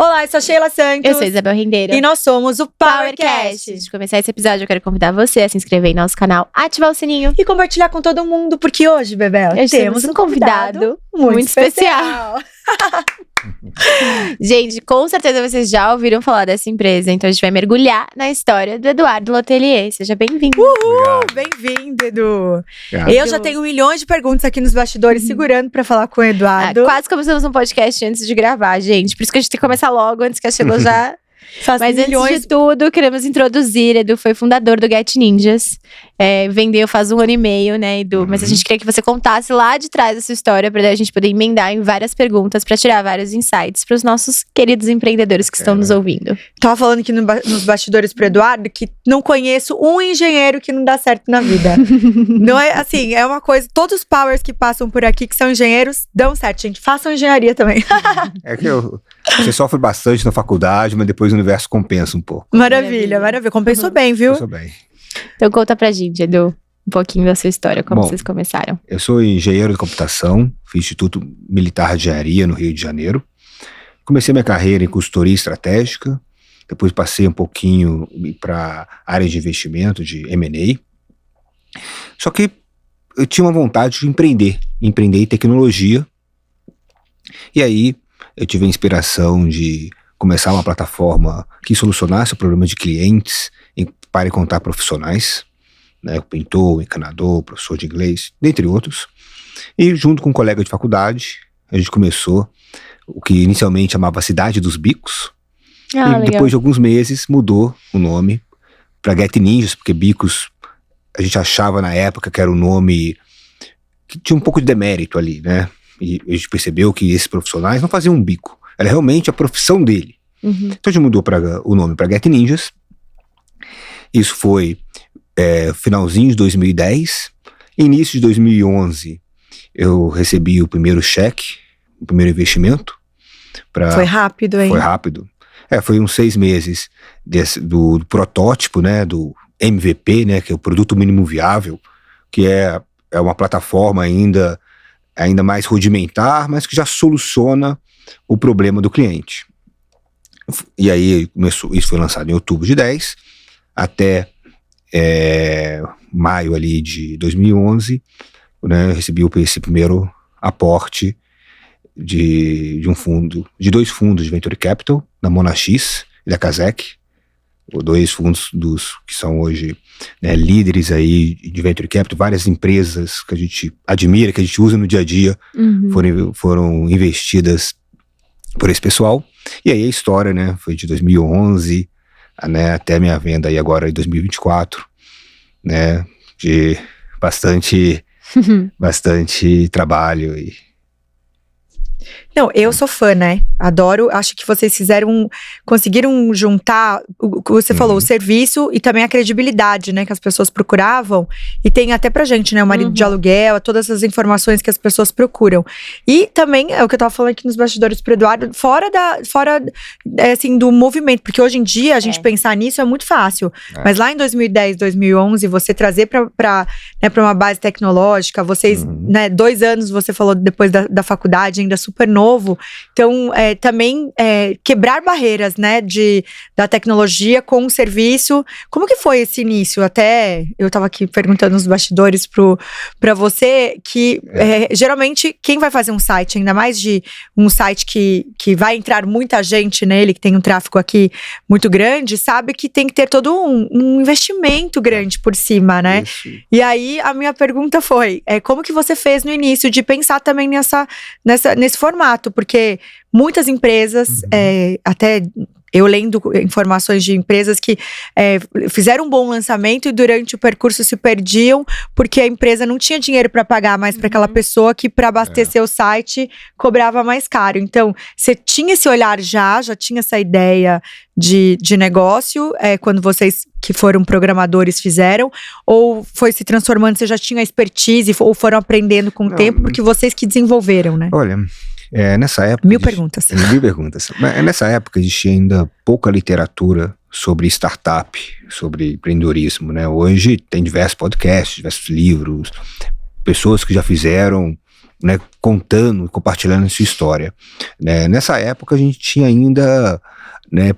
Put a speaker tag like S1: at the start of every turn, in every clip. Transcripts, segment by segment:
S1: Olá, eu sou a Sheila Santos.
S2: Eu sou a Isabel Rendeira.
S1: E nós somos o PowerCast.
S2: Antes de começar esse episódio, eu quero convidar você a se inscrever em nosso canal, ativar o sininho
S1: E compartilhar com todo mundo, porque hoje, Bebel, temos um convidado muito especial.
S2: Gente, com certeza vocês já ouviram falar dessa empresa, então a gente vai mergulhar na história do Eduardo Letelier. Seja bem-vindo.
S1: Bem-vindo, Edu.
S3: Obrigado.
S1: Eu já tenho milhões de perguntas aqui nos bastidores, segurando pra falar com o Eduardo.
S2: Quase começamos um podcast antes de gravar, gente. Por isso que a gente tem que começar logo, antes que a Sheila já... Mas antes de tudo, queremos introduzir, Edu foi fundador do Get Ninjas, vendeu faz 1 ano e meio, né, Edu? Mas a gente queria que você contasse lá de trás a sua história, pra a gente poder emendar em várias perguntas, pra tirar vários insights pros nossos queridos empreendedores que estão nos ouvindo.
S1: Tava falando aqui nos bastidores pro Eduardo que não conheço um engenheiro que não dá certo na vida. Não é assim, é uma coisa, todos os powers que passam por aqui, que são engenheiros, dão certo, gente. Façam engenharia também.
S3: É que você sofre bastante na faculdade, mas depois o universo compensa um pouco.
S1: Maravilha. Compensou bem, viu?
S3: Pensou bem.
S2: Então conta pra gente, Edu, um pouquinho da sua história, como vocês começaram.
S3: Eu sou engenheiro de computação, fiz Instituto Militar de Engenharia no Rio de Janeiro. Comecei minha carreira em consultoria estratégica, depois passei um pouquinho para área de investimento, de M&A. Só que eu tinha uma vontade de empreender em tecnologia. E aí eu tive a inspiração de começar uma plataforma que solucionasse o problema de clientes para e contar profissionais, né, pintor, encanador, professor de inglês, dentre outros. E junto com um colega de faculdade, a gente começou o que inicialmente chamava Cidade dos Bicos. E
S2: legal.
S3: depois de alguns meses mudou o nome para Get Ninjas, porque Bicos a gente achava na época que era um nome que tinha um pouco de demérito ali, né? E a gente percebeu que esses profissionais não faziam um bico, era realmente a profissão dele. Então a gente mudou o nome para Get Ninjas. Isso foi finalzinho de 2010. Início de 2011 eu recebi o primeiro cheque, o primeiro investimento.
S1: Foi rápido, hein?
S3: Foi rápido. Foi uns 6 meses do protótipo, né, do MVP, né, que é o produto mínimo viável, que é uma plataforma ainda mais rudimentar, mas que já soluciona o problema do cliente. E aí isso foi lançado em outubro de 10, até maio ali de 2011, né, eu recebi esse primeiro aporte de 2 fundos de Venture Capital, da Monax e da Kazek, 2 fundos que são hoje, né, líderes aí de Venture Capital, várias empresas que a gente admira, que a gente usa no dia a dia, foram investidas por esse pessoal. E aí a história, né, foi de 2011, né, até a minha venda aí agora em 2024, né, de bastante trabalho e...
S1: Não, eu sou fã, né? Adoro, acho que vocês conseguiram juntar o que você falou, o serviço e também a credibilidade, né? Que as pessoas procuravam. E tem até pra gente, né? O marido de aluguel, todas as informações que as pessoas procuram. E também, é o que eu tava falando aqui nos bastidores pro Eduardo, fora assim, do movimento. Porque hoje em dia, a gente pensar nisso é muito fácil. Mas lá em 2010, 2011, você trazer pra uma base tecnológica, vocês, né? 2 anos, você falou, depois da faculdade, ainda super novo. Então, também quebrar barreiras, né, da tecnologia com o serviço. Como que foi esse início? Até eu tava aqui perguntando nos bastidores pra você, que geralmente quem vai fazer um site, ainda mais de um site que vai entrar muita gente nele, que tem um tráfego aqui muito grande, sabe que tem que ter todo um investimento grande por cima, né?
S3: Isso.
S1: E aí, a minha pergunta foi, como que você fez no início de pensar também nesse formato? Porque muitas empresas, até eu lendo informações de empresas que fizeram um bom lançamento e durante o percurso se perdiam porque a empresa não tinha dinheiro para pagar mais para aquela pessoa que para abastecer o site cobrava mais caro. Então, você tinha esse olhar já tinha essa ideia de negócio quando vocês que foram programadores fizeram, ou foi se transformando, você já tinha expertise ou foram aprendendo com o tempo, porque vocês que desenvolveram, né?
S3: Olha... nessa época...
S1: Mil perguntas.
S3: Nessa época existia ainda pouca literatura sobre startup, sobre empreendedorismo, né? Hoje tem diversos podcasts, diversos livros, pessoas que já fizeram né, contando, compartilhando a sua história. Né? Nessa época a gente tinha ainda, né,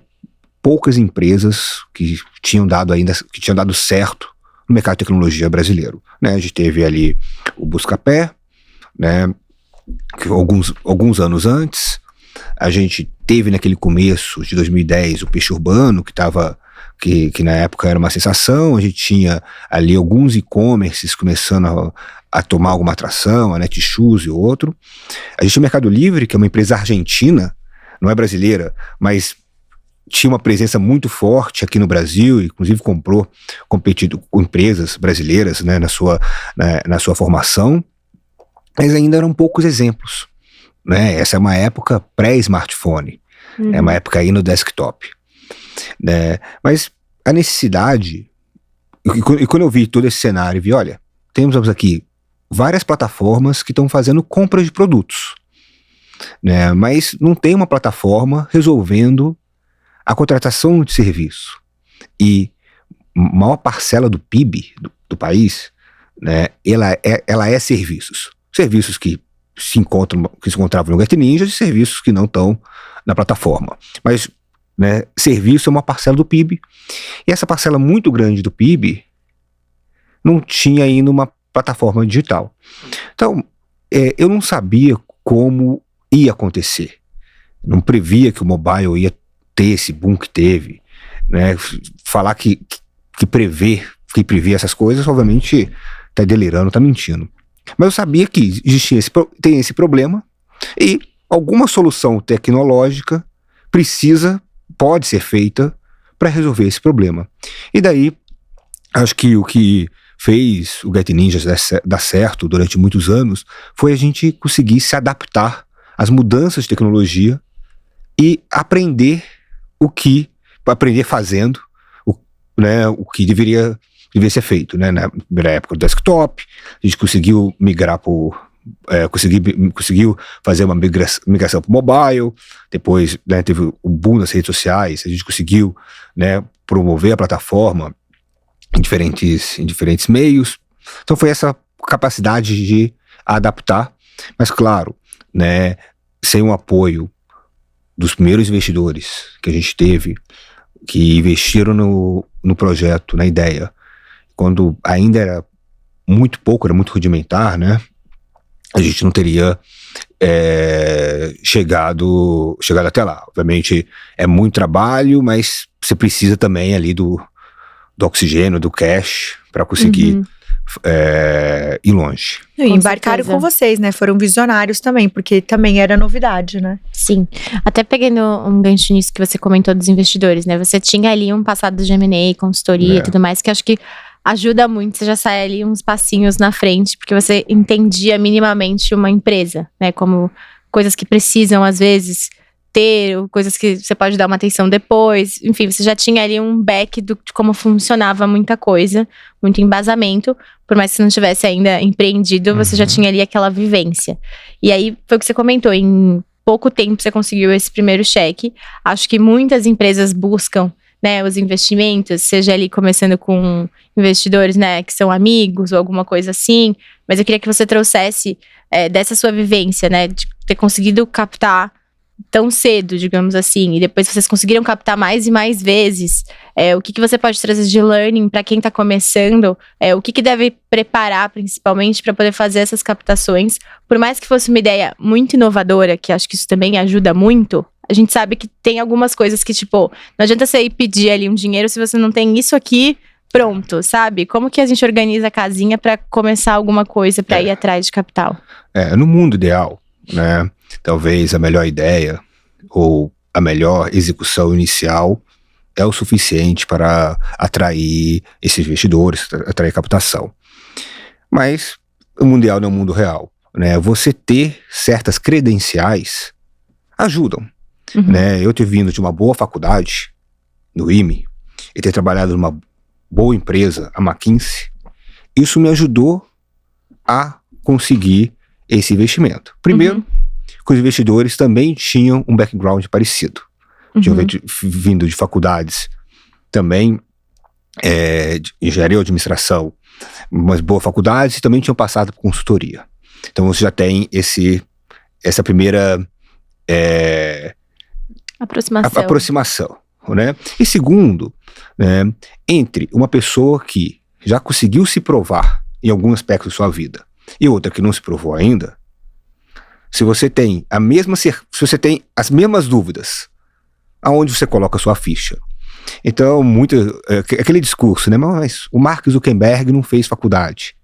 S3: poucas empresas que tinham dado certo no mercado de tecnologia brasileiro. Né? A gente teve ali o Buscapé, né, que alguns anos antes. A gente teve naquele começo de 2010 o Peixe Urbano, que na época era uma sensação. A gente tinha ali alguns e-commerces começando a tomar alguma atração, a Netshoes e outro. A gente tinha o Mercado Livre, que é uma empresa argentina, não é brasileira, mas tinha uma presença muito forte aqui no Brasil, inclusive competido com empresas brasileiras, né, na sua formação, mas ainda eram poucos exemplos. Né? Essa é uma época pré-smartphone, é uma época aí no desktop. Né? Mas a necessidade, e quando eu vi todo esse cenário, vi, olha, temos aqui várias plataformas que estão fazendo compras de produtos, né? Mas não tem uma plataforma resolvendo a contratação de serviço. E a maior parcela do PIB do país, né, ela é serviços. Serviços que se encontravam no Get Ninjas e serviços que não estão na plataforma. Mas, né, serviço é uma parcela do PIB. E essa parcela muito grande do PIB não tinha ainda uma plataforma digital. Então, eu não sabia como ia acontecer. Não previa que o mobile ia ter esse boom que teve. Né? Falar que prevê essas coisas, obviamente, tá delirando, tá mentindo. Mas eu sabia que tem esse problema e alguma solução tecnológica pode ser feita para resolver esse problema. E daí, acho que o que fez o Get Ninjas dar certo durante muitos anos foi a gente conseguir se adaptar às mudanças de tecnologia e aprender fazendo o que deveria ser feito. Né? Na primeira época do desktop, a gente conseguiu migrar conseguiu fazer uma migração para o mobile. Depois, né, teve o boom das redes sociais, a gente conseguiu, né, promover a plataforma em diferentes meios. Então foi essa capacidade de adaptar, mas claro, né, sem o apoio dos primeiros investidores que a gente teve, que investiram no projeto, na ideia, quando ainda era muito pouco, era muito rudimentar, né, a gente não teria chegado até lá. Obviamente é muito trabalho, mas você precisa também ali do oxigênio, do cash, para conseguir ir longe.
S1: E embarcaram com vocês, né? Foram visionários também, porque também era novidade, né?
S2: Sim. Até pegando um gancho nisso que você comentou dos investidores, né? Você tinha ali um passado de M&A, consultoria e tudo mais, que acho que ajuda muito. Você já sai ali uns passinhos na frente, porque você entendia minimamente uma empresa, né? Como coisas que precisam, às vezes, ter, ou coisas que você pode dar uma atenção depois. Enfim, você já tinha ali um back de como funcionava muita coisa, muito embasamento. Por mais que você não tivesse ainda empreendido, você já tinha ali aquela vivência. E aí, foi o que você comentou, em pouco tempo você conseguiu esse primeiro cheque. Acho que muitas empresas buscam, né, os investimentos, seja ali começando com investidores, né, que são amigos ou alguma coisa assim. Mas eu queria que você trouxesse dessa sua vivência, né, de ter conseguido captar tão cedo, digamos assim, e depois vocês conseguiram captar mais e mais vezes. O que você pode trazer de learning para quem está começando? O que deve preparar, principalmente, para poder fazer essas captações? Por mais que fosse uma ideia muito inovadora, que acho que isso também ajuda muito, a gente sabe que tem algumas coisas que, tipo, não adianta você ir pedir ali um dinheiro se você não tem isso aqui pronto, sabe? Como que a gente organiza a casinha para começar alguma coisa, para ir atrás de capital?
S3: No mundo ideal, né? Talvez a melhor ideia ou a melhor execução inicial é o suficiente para atrair esses investidores, atrair captação. Mas o mundo ideal não é o mundo real, né? Você ter certas credenciais ajudam. Né? Eu ter vindo de uma boa faculdade, no IME, e ter trabalhado numa boa empresa, a McKinsey, isso me ajudou a conseguir esse investimento. Primeiro, que os investidores também tinham um background parecido. Tinham vindo de faculdades também de engenharia ou administração, umas boas faculdades, e também tinham passado por consultoria. Então você já tem essa primeira aproximação, né? E segundo, né, entre uma pessoa que já conseguiu se provar em algum aspecto da sua vida e outra que não se provou ainda, se você tem as mesmas dúvidas, aonde você coloca a sua ficha? Então, aquele discurso, né? Mas o Mark Zuckerberg não fez faculdade.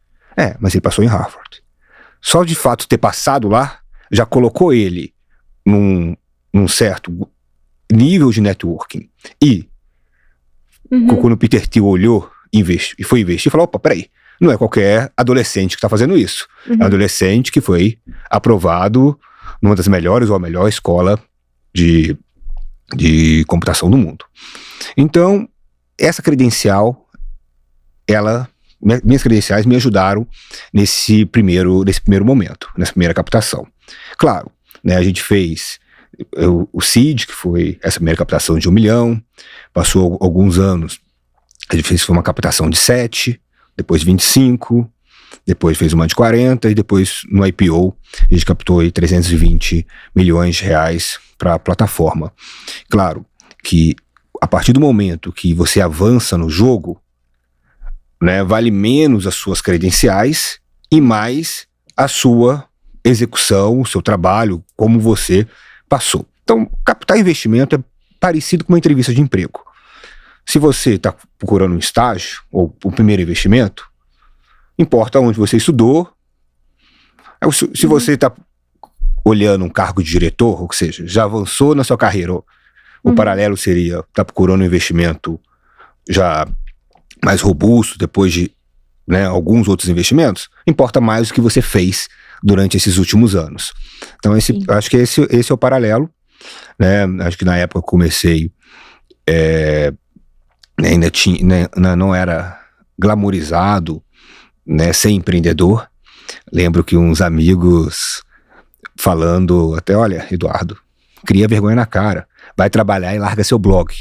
S3: Mas ele passou em Harvard. Só de fato ter passado lá, já colocou ele num certo nível de networking. E quando o Peter Thiel olhou e foi investir, falou, opa, peraí, não é qualquer adolescente que está fazendo isso. É um adolescente que foi aprovado numa das melhores ou a melhor escola de computação do mundo. Então, essa credencial, minhas credenciais me ajudaram nesse primeiro momento, nessa primeira captação. Claro, né, a gente fez o Seed, que foi essa primeira captação de 1 milhão, passou alguns anos, a gente fez uma captação de 7, depois 25, depois fez uma de 40 e depois no IPO a gente captou aí 320 milhões de reais para a plataforma. Claro que a partir do momento que você avança no jogo, né, vale menos as suas credenciais e mais a sua execução, o seu trabalho, como você passou. Então, captar investimento é parecido com uma entrevista de emprego. Se você está procurando um estágio ou o primeiro investimento, importa onde você estudou. Se você está olhando um cargo de diretor, ou seja, já avançou na sua carreira, o paralelo seria estar procurando um investimento já mais robusto, depois de, né, alguns outros investimentos, importa mais o que você fez durante esses últimos anos. Então, acho que esse é o paralelo, né? Acho que na época que eu comecei, ainda não era glamourizado, né, ser empreendedor. Lembro que uns amigos falando até, olha, Eduardo, cria vergonha na cara, vai trabalhar e larga seu blog.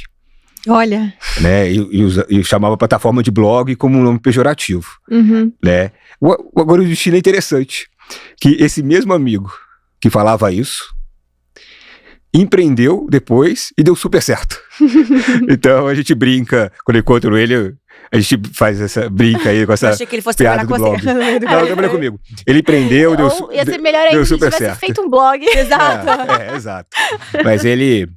S1: Olha.
S3: Né, e chamava a plataforma de blog como um nome pejorativo. Né. Agora o destino é interessante, que esse mesmo amigo que falava isso, empreendeu depois e deu super certo. Então a gente brinca, quando eu encontro ele, a gente faz essa brinca aí com essa
S1: eu achei que ele fosse
S3: piada do blog. Não, trabalha comigo. Ele empreendeu,
S2: ia ser melhor ainda se
S3: super
S2: tivesse
S3: certo.
S2: feito um blog.
S1: Exato.
S3: Exato. Mas ele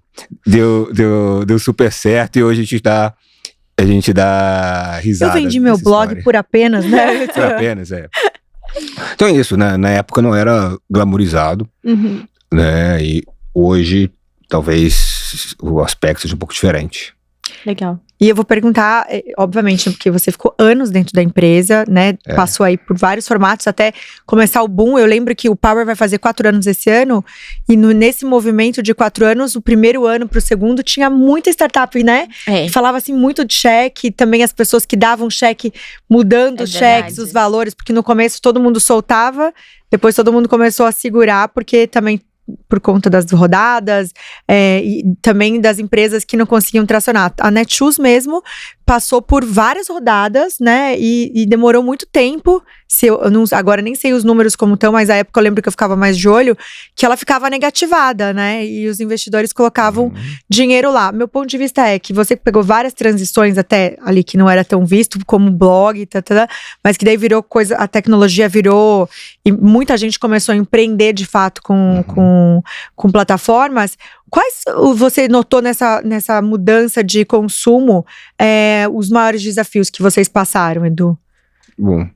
S3: deu super certo e hoje a gente dá risada.
S1: Eu vendi meu blog
S3: história.
S1: por apenas, né?
S3: Por apenas, Então é isso, né? Na época não era glamourizado, né? E hoje, talvez, o aspecto seja um pouco diferente.
S2: Legal.
S1: E eu vou perguntar, obviamente, porque você ficou anos dentro da empresa, né? Passou aí por vários formatos até começar o boom. Eu lembro que o Power vai fazer 4 anos esse ano. E nesse movimento de 4 anos, o primeiro ano pro segundo, tinha muita startup, né? Que falava assim muito de cheque. Também as pessoas que davam cheque, mudando os cheques, os valores. Porque no começo todo mundo soltava. Depois todo mundo começou a segurar, porque também por conta das rodadas e também das empresas que não conseguiam tracionar. A Netshoes mesmo passou por várias rodadas, né, e demorou muito tempo. Agora nem sei os números como estão, mas à época eu lembro que eu ficava mais de olho, que ela ficava negativada, né, e os investidores colocavam dinheiro lá. Meu ponto de vista é que você pegou várias transições até ali que não era tão visto, como blog, mas que daí virou coisa, a tecnologia virou, e muita gente começou a empreender de fato com plataformas. Quais você notou nessa mudança de consumo, os maiores desafios que vocês passaram, Edu?
S3: Bom,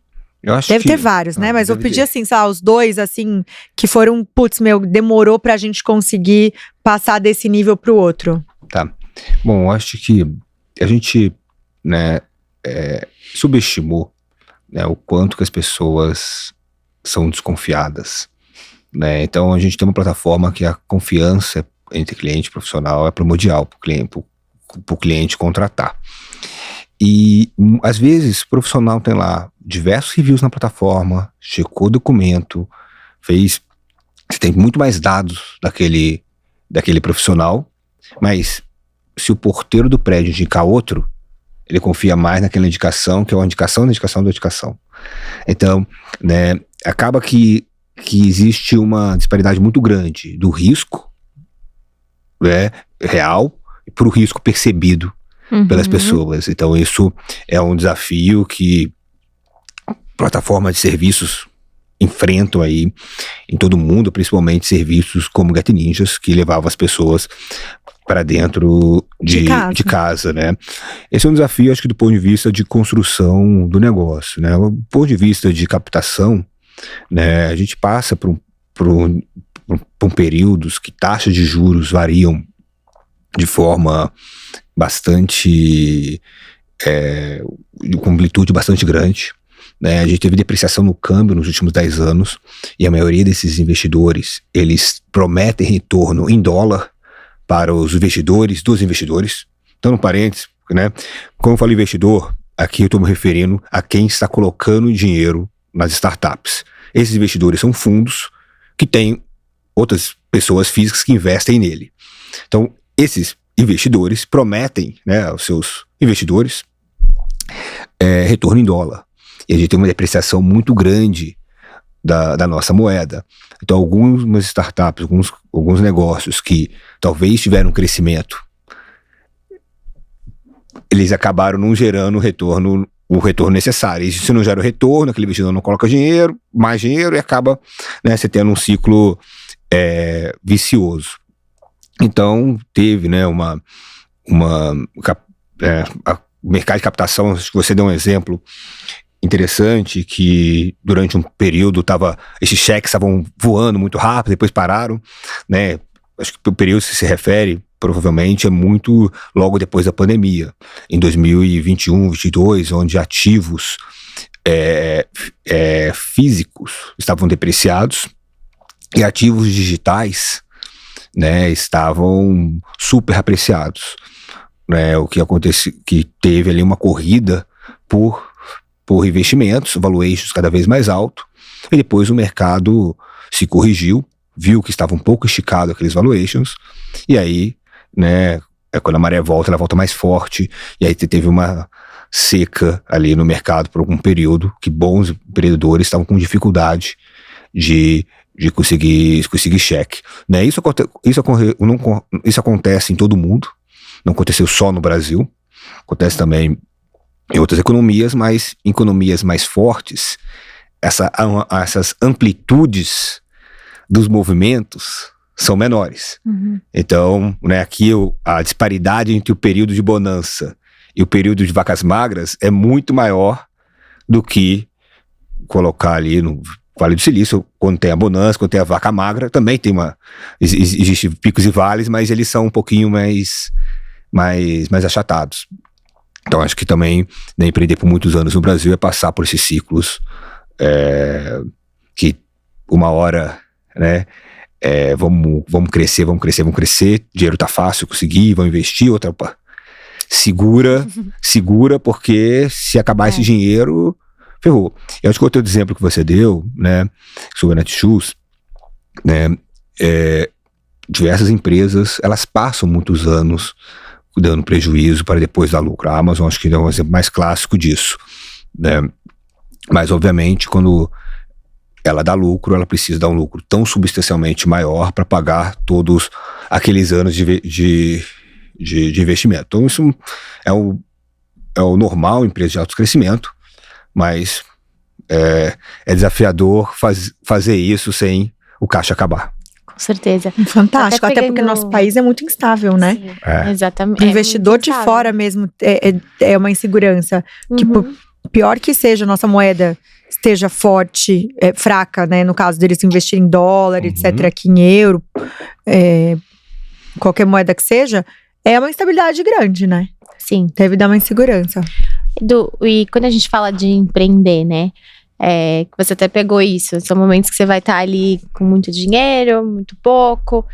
S3: eu acho
S1: Deve ter vários, né? Mas eu pedi assim, sei lá, os dois, assim, que foram, demorou pra gente conseguir passar desse nível pro outro.
S3: Tá. Bom, eu acho que a gente, né, subestimou, né, o quanto que as pessoas são desconfiadas, né? Então a gente tem uma plataforma que a confiança entre cliente e profissional é primordial para o cliente contratar. E às vezes o profissional tem lá diversos reviews na plataforma, checou documento, você tem muito mais dados daquele profissional, mas se o porteiro do prédio indicar outro, ele confia mais naquela indicação, que é uma indicação da indicação da indicação. Então, né, acaba que que existe uma disparidade muito grande do risco, né, real para o risco percebido pelas pessoas. Então isso é um desafio que plataformas de serviços enfrentam aí em todo o mundo, principalmente serviços como Get Ninjas, que levavam as pessoas para dentro de casa, né? Esse é um desafio, acho que do ponto de vista de construção do negócio, né? Do ponto de vista de captação, né, a gente passa por períodos que taxas de juros variam de forma bastante, com amplitude bastante grande, né? A gente teve depreciação no câmbio nos últimos 10 anos e a maioria desses investidores, eles prometem retorno em dólar para os investidores, dos investidores. Então, no parênteses, né? Como eu falo investidor, aqui eu estou me referindo a quem está colocando dinheiro nas startups. Esses investidores são fundos que têm outras pessoas físicas que investem nele. Então, esses investidores prometem, né, aos seus investidores retorno em dólar. E a gente tem uma depreciação muito grande da nossa moeda. Então, algumas startups, alguns negócios que talvez tiveram um crescimento, eles acabaram não gerando o retorno necessário. E se não gera o retorno, aquele investidor não coloca mais dinheiro e acaba, né, você tendo um ciclo vicioso. Então, teve, né, o mercado de captação, acho que você deu um exemplo interessante, que durante um período esses cheques estavam voando muito rápido, depois pararam, né? Acho que o período que se refere, provavelmente, é muito logo depois da pandemia, em 2021, 2022, onde ativos físicos estavam depreciados e ativos digitais, né, estavam super apreciados, né? O que aconteceu, que teve ali uma corrida por investimentos, valuations cada vez mais alto, e depois o mercado se corrigiu, viu que estava um pouco esticado aqueles valuations, e aí, né, quando a maré volta, ela volta mais forte, e aí teve uma seca ali no mercado por algum período, que bons empreendedores estavam com dificuldade de conseguir cheque, né? Isso acontece em todo mundo, não aconteceu só no Brasil, acontece também em outras economias, mas em economias mais fortes, essas amplitudes dos movimentos são menores. Então, né, aqui a disparidade entre o período de bonança e o período de vacas magras é muito maior do que colocar ali no Vale do Silício, quando tem a bonança, quando tem a vaca magra, também existe picos e vales, mas eles são um pouquinho mais achatados. Então, acho que também, né, empreender por muitos anos no Brasil é passar por esses ciclos que uma hora, né, vamos crescer, dinheiro tá fácil, conseguir, vamos investir, outra, opa, segura, porque se acabar esse dinheiro, ferrou. Eu acho que o outro exemplo que você deu, né, sobre a Netshoes, né, diversas empresas, elas passam muitos anos dando prejuízo para depois dar lucro. A Amazon acho que é um exemplo mais clássico disso, né? Mas obviamente quando ela dá lucro, ela precisa dar um lucro tão substancialmente maior para pagar todos aqueles anos de investimento. Então isso é o normal em empresa de alto crescimento, mas é desafiador fazer isso sem o caixa acabar.
S2: Com certeza.
S1: Fantástico, até porque nosso país é muito instável, né?
S2: Sim, exatamente.
S1: O investidor de fora mesmo é uma insegurança. Que pior que seja a nossa moeda esteja forte, fraca, né? No caso deles investirem em dólar, etc., aqui em euro, qualquer moeda que seja, é uma instabilidade grande, né?
S2: Sim.
S1: Deve dar uma insegurança.
S2: E quando a gente fala de empreender, né? Que você até pegou isso, são momentos que você vai estar ali com muito dinheiro, muito pouco.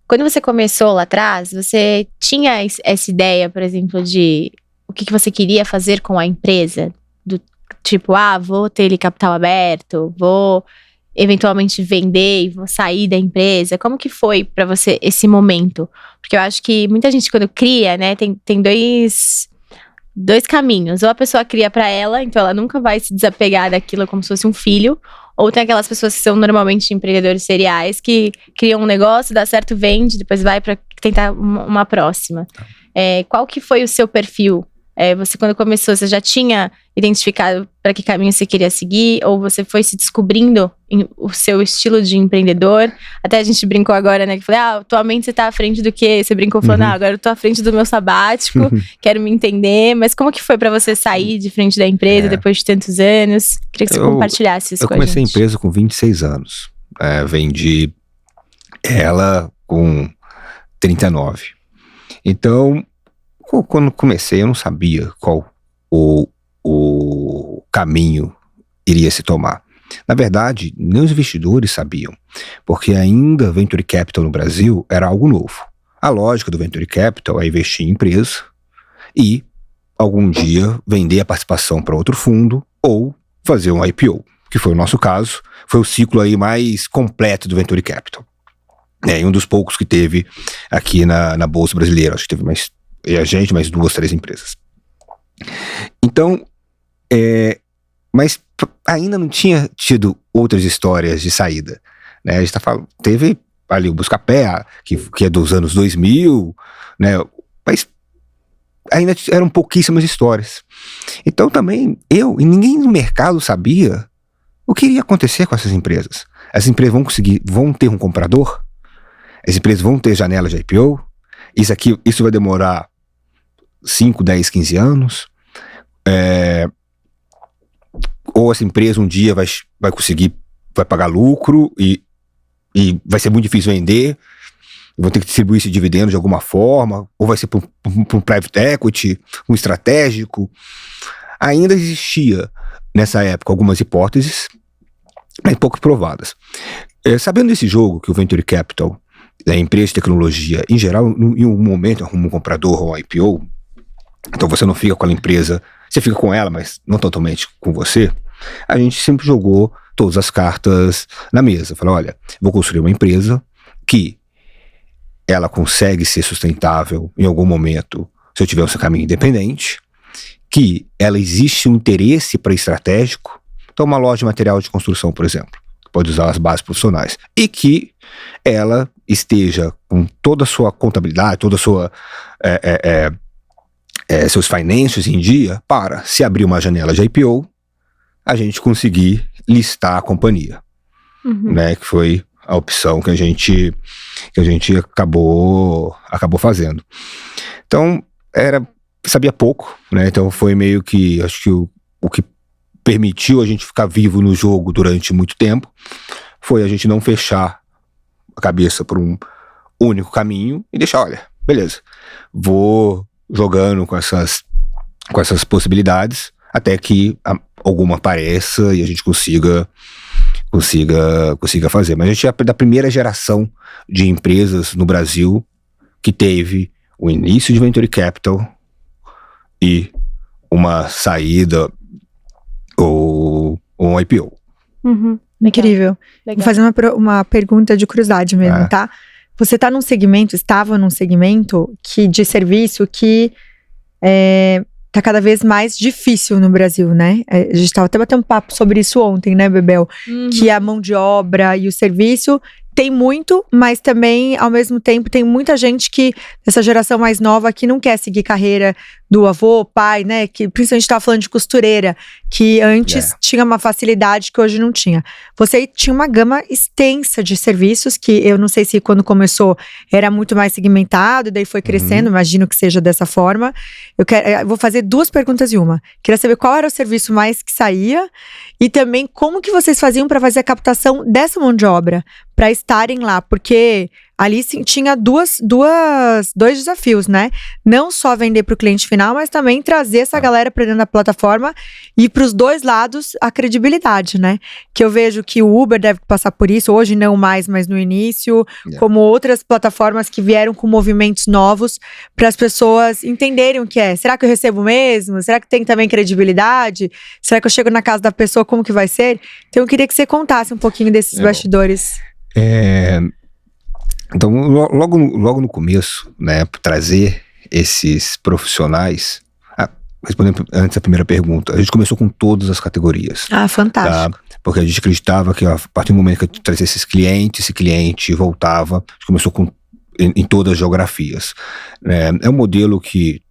S2: Quando você começou lá atrás, você tinha essa ideia, por exemplo, de o que você queria fazer com a empresa? Do tipo, vou ter ali capital aberto, vou eventualmente vender e vou sair da empresa. Como que foi pra você esse momento? Porque eu acho que muita gente quando cria, né, tem dois caminhos. Ou a pessoa cria pra ela, então ela nunca vai se desapegar daquilo como se fosse um filho. Ou tem aquelas pessoas que são normalmente empreendedores seriais, que criam um negócio, dá certo, vende, depois vai para tentar uma próxima. Qual que foi o seu perfil? Você, quando começou, você já tinha identificado para que caminho você queria seguir? Ou você foi se descobrindo o seu estilo de empreendedor? Até a gente brincou agora, né? Que falei, atualmente você tá à frente do quê? Você brincou falando, agora eu tô à frente do meu sabático, quero me entender. Mas como que foi para você sair de frente da empresa depois de tantos anos? Queria que você compartilhasse isso com a gente.
S3: Eu comecei a empresa com 26 anos. Vendi ela com 39. Então, quando comecei, eu não sabia qual o caminho iria se tomar. Na verdade, nem os investidores sabiam, porque ainda Venture Capital no Brasil era algo novo. A lógica do Venture Capital é investir em empresa e, algum dia, vender a participação para outro fundo ou fazer um IPO, que foi o nosso caso. Foi o ciclo aí mais completo do Venture Capital. Um dos poucos que teve aqui na Bolsa Brasileira. Acho que teve mais mais 2, 3 empresas. Então, mas ainda não tinha tido outras histórias de saída, né? A gente tá falando, teve ali o Buscapé, que é dos anos 2000, né? Mas ainda eram pouquíssimas histórias. Então também e ninguém no mercado sabia o que iria acontecer com essas empresas. As empresas vão ter um comprador? As empresas vão ter janela de IPO? Isso vai demorar 5, 10, 15 anos? Ou essa empresa um dia vai conseguir, vai pagar lucro e vai ser muito difícil vender, vão ter que distribuir esse dividendo de alguma forma, ou vai ser para um private equity, um estratégico. Ainda existia nessa época algumas hipóteses, mas pouco provadas. Sabendo desse jogo, que o Venture Capital, a empresa de tecnologia, em geral, em um momento arruma um comprador ou um IPO, então você não fica com a empresa, você fica com ela, mas não totalmente com você. A gente sempre jogou todas as cartas na mesa. Falou, olha, vou construir uma empresa que ela consegue ser sustentável em algum momento, se eu tiver o seu caminho independente, que ela existe um interesse estratégico, então uma loja de material de construção, por exemplo, pode usar as bases profissionais, e que ela esteja com toda a sua contabilidade, toda a sua seus financials em dia, para, se abrir uma janela de IPO, a gente conseguir listar a companhia, né, que foi a opção que a gente acabou fazendo. Então, sabia pouco, né, então foi meio que, acho que o que permitiu a gente ficar vivo no jogo durante muito tempo, foi a gente não fechar a cabeça por um único caminho e deixar, olha, beleza, vou jogando com essas possibilidades até que alguma apareça e a gente consiga fazer. Mas a gente é da primeira geração de empresas no Brasil que teve o início de Venture Capital e uma saída ou um IPO.
S1: Incrível. Legal. Vou fazer uma pergunta de curiosidade mesmo, tá? Você estava num segmento de serviço que tá cada vez mais difícil no Brasil, né? A gente tava até batendo um papo sobre isso ontem, né, Bebel? Que a mão de obra e o serviço tem muito, mas também, ao mesmo tempo, tem muita gente dessa geração mais nova, que não quer seguir carreira do avô, pai, né? Que principalmente estava falando de costureira, que antes tinha uma facilidade que hoje não tinha. Você tinha uma gama extensa de serviços, que eu não sei se quando começou era muito mais segmentado, e daí foi crescendo, imagino que seja dessa forma. Eu vou fazer 2 perguntas em uma. Queria saber qual era o serviço mais que saía, e também como que vocês faziam para fazer a captação dessa mão de obra, para estarem lá, porque ali sim, tinha dois desafios, né? Não só vender para o cliente final, mas também trazer essa galera para dentro da plataforma e para os dois lados a credibilidade, né? Que eu vejo que o Uber deve passar por isso, hoje não mais, mas no início, como outras plataformas que vieram com movimentos novos para as pessoas entenderem o que é. Será que eu recebo mesmo? Será que tem também credibilidade? Será que eu chego na casa da pessoa, como que vai ser? Então eu queria que você contasse um pouquinho desses bastidores.
S3: Então, logo no começo, né, trazer esses profissionais, respondendo antes a primeira pergunta, a gente começou com todas as categorias.
S1: Fantástico.
S3: Tá? Porque a gente acreditava que a partir do momento que eu trazia esse cliente voltava, a gente começou em todas as geografias. É um modelo que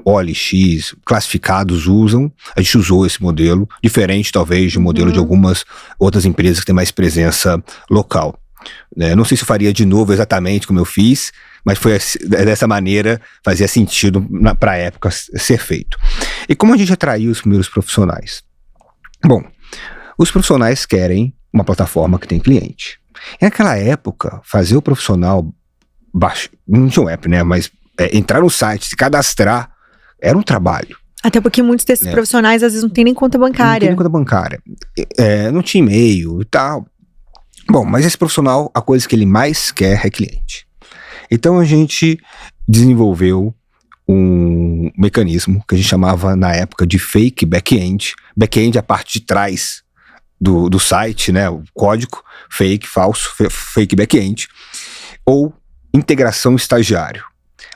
S3: OLX, classificados usam, a gente usou esse modelo, diferente talvez do modelo de algumas outras empresas que têm mais presença local. Não sei se eu faria de novo exatamente como eu fiz, mas foi dessa maneira, fazia sentido para a época ser feito. E como a gente atraiu os primeiros profissionais? Bom, os profissionais querem uma plataforma que tem cliente. Naquela época, fazer o profissional não tinha um app, né? Mas entrar no site, se cadastrar, era um trabalho.
S1: Até porque muitos desses profissionais às vezes não tem nem conta bancária.
S3: Não tem nem conta bancária. Não tinha e-mail e tal. Bom, mas esse profissional, a coisa que ele mais quer é cliente. Então a gente desenvolveu um mecanismo que a gente chamava na época de fake back-end. Back-end é a parte de trás do site, né? O código, fake, falso, fake back-end. Ou integração estagiário.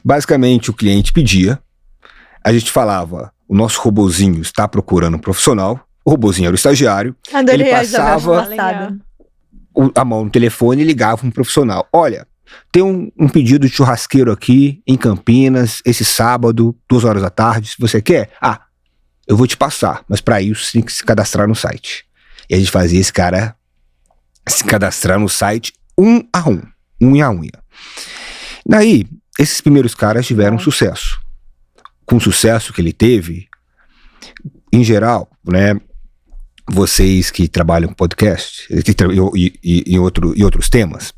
S3: Basicamente o cliente pedia, a gente falava, o nosso robozinho está procurando um profissional, o robozinho era o estagiário, ele passava a mão no telefone e ligava um profissional. Olha, tem um pedido de churrasqueiro aqui em Campinas, esse sábado, 2h da tarde, se você quer, eu vou te passar, mas para isso você tem que se cadastrar no site. E a gente fazia esse cara se cadastrar no site unha a unha. Daí, esses primeiros caras tiveram sucesso. Com o sucesso que ele teve, em geral, né, vocês que trabalham com podcast e outros temas,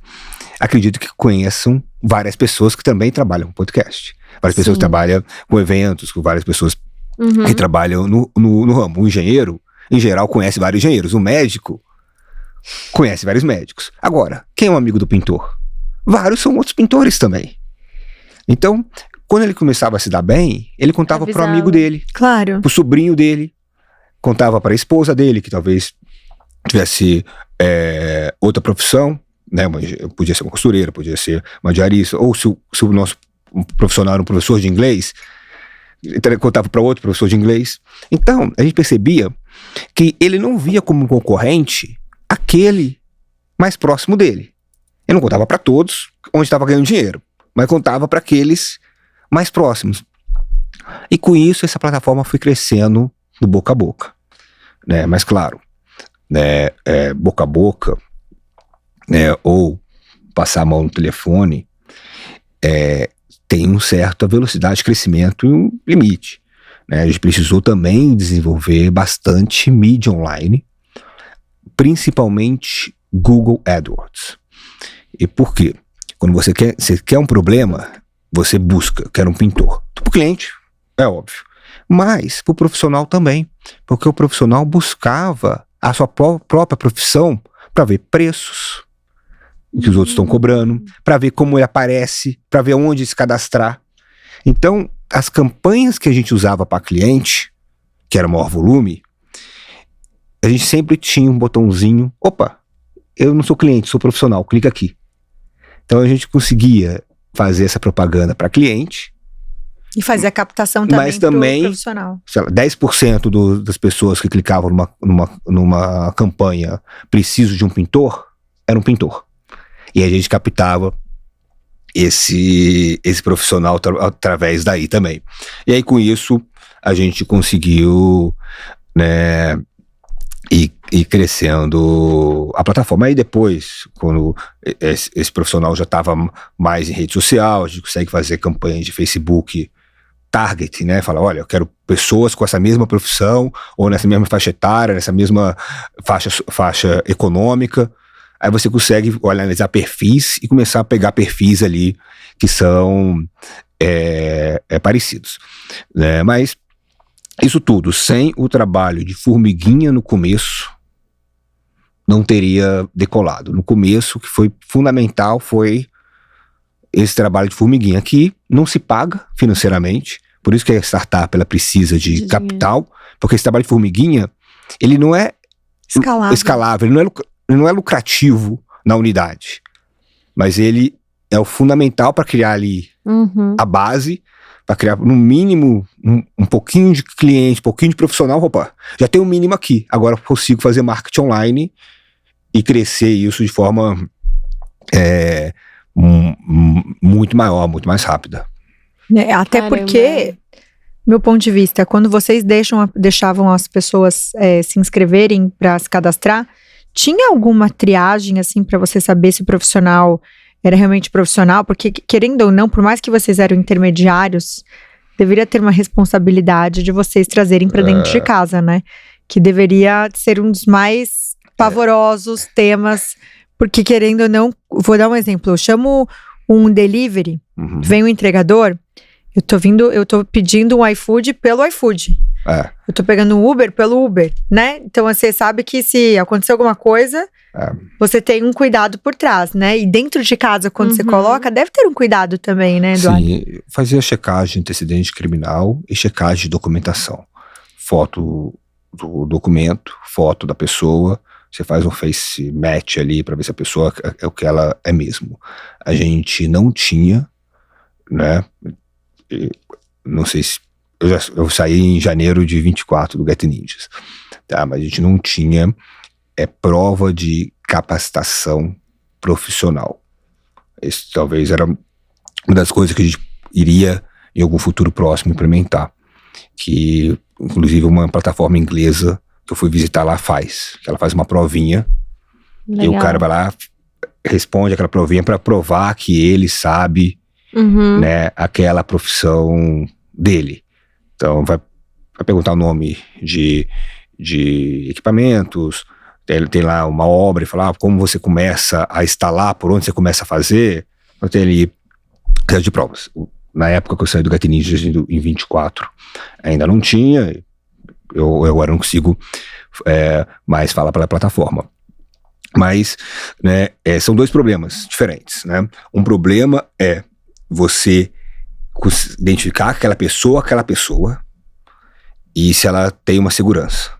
S3: acredito que conheçam várias pessoas que também trabalham com podcast. Várias pessoas que trabalham com eventos, com várias pessoas que trabalham no ramo. O engenheiro, em geral, conhece vários engenheiros. O médico conhece vários médicos. Agora, quem é um amigo do pintor? Vários são outros pintores também. Então, quando ele começava a se dar bem, ele contava para o amigo dele,
S1: claro,
S3: para o sobrinho dele, contava para a esposa dele, que talvez tivesse outra profissão, né? Podia ser uma costureira, podia ser uma diarista, ou se o nosso profissional era um professor de inglês, ele contava para outro professor de inglês. Então, a gente percebia que ele não via como um concorrente aquele mais próximo dele. Ele não contava para todos onde estava ganhando dinheiro, mas contava para aqueles mais próximos. E com isso, essa plataforma foi crescendo do boca a boca. Né? Mas claro, né, boca a boca, né, ou passar a mão no telefone, tem uma certa velocidade de crescimento e um limite. Né? A gente precisou também desenvolver bastante mídia online, principalmente Google AdWords. E por quê? Quando você quer um problema, você busca, quer um pintor. Para o cliente, é óbvio. Mas para o profissional também. Porque o profissional buscava a sua própria profissão para ver preços que os outros estão cobrando, para ver como ele aparece, para ver onde se cadastrar. Então, as campanhas que a gente usava para cliente, que era maior volume, a gente sempre tinha um botãozinho, opa, eu não sou cliente, sou profissional, clica aqui. Então a gente conseguia fazer essa propaganda para cliente.
S1: E fazer a captação também,
S3: mas também
S1: pro profissional.
S3: Sei lá, 10% das pessoas que clicavam numa campanha preciso de um pintor, era um pintor. E a gente captava esse profissional através daí também. E aí com isso a gente conseguiu, né, ir crescendo a plataforma. Aí depois, quando esse profissional já estava mais em rede social, a gente consegue fazer campanhas de Facebook target, né? Fala, olha, eu quero pessoas com essa mesma profissão, ou nessa mesma faixa etária, nessa mesma faixa econômica. Aí você consegue analisar perfis e começar a pegar perfis ali que são parecidos. Né? Mas isso tudo, sem o trabalho de formiguinha no começo, não teria decolado. No começo, o que foi fundamental foi esse trabalho de formiguinha, que não se paga financeiramente, por isso que a startup ela precisa de capital, porque esse trabalho de formiguinha, ele não é escalável, ele não é lucrativo na unidade, mas ele é o fundamental para criar ali a base, para criar, no mínimo, um pouquinho de cliente, um pouquinho de profissional. Opa, já tem um mínimo aqui. Agora eu consigo fazer marketing online e crescer isso de forma muito maior, muito mais rápida.
S1: Até porque, meu ponto de vista, quando vocês deixavam as pessoas se inscreverem para se cadastrar, tinha alguma triagem, assim, para você saber se o profissional era realmente profissional? Porque, querendo ou não, por mais que vocês eram intermediários, deveria ter uma responsabilidade de vocês trazerem para dentro de casa, né? Que deveria ser um dos mais pavorosos temas, porque, querendo ou não, vou dar um exemplo, eu chamo um delivery, vem um entregador, eu tô pedindo um iFood pelo iFood. Eu tô pegando um Uber pelo Uber, né? Então você sabe que se acontecer alguma coisa, você tem um cuidado por trás, né? E dentro de casa, quando você coloca, deve ter um cuidado também, né, Eduardo?
S3: Sim, fazia checagem de antecedente criminal e checagem de documentação. Foto do documento, foto da pessoa, você faz um face match ali para ver se a pessoa é o que ela é mesmo. A gente não tinha, né? Não sei se eu saí em janeiro de 24 do Get Ninjas, tá? Mas a gente não tinha prova de capacitação profissional. Esse talvez era uma das coisas que a gente iria em algum futuro próximo implementar, que inclusive uma plataforma inglesa que eu fui visitar lá faz, que ela faz uma provinha. Legal. E o cara vai lá, responde aquela provinha para provar que ele sabe, né, aquela profissão dele. Então vai perguntar o nome de equipamentos, tem lá uma obra e falar como você começa a instalar, por onde você começa a fazer. Então tem ali de provas. Na época que eu saí do Get Ninjas em 24, ainda não tinha, eu agora não consigo mais falar pela plataforma. Mas, né, são dois problemas diferentes, né? Um problema é você identificar aquela pessoa, e se ela tem uma segurança.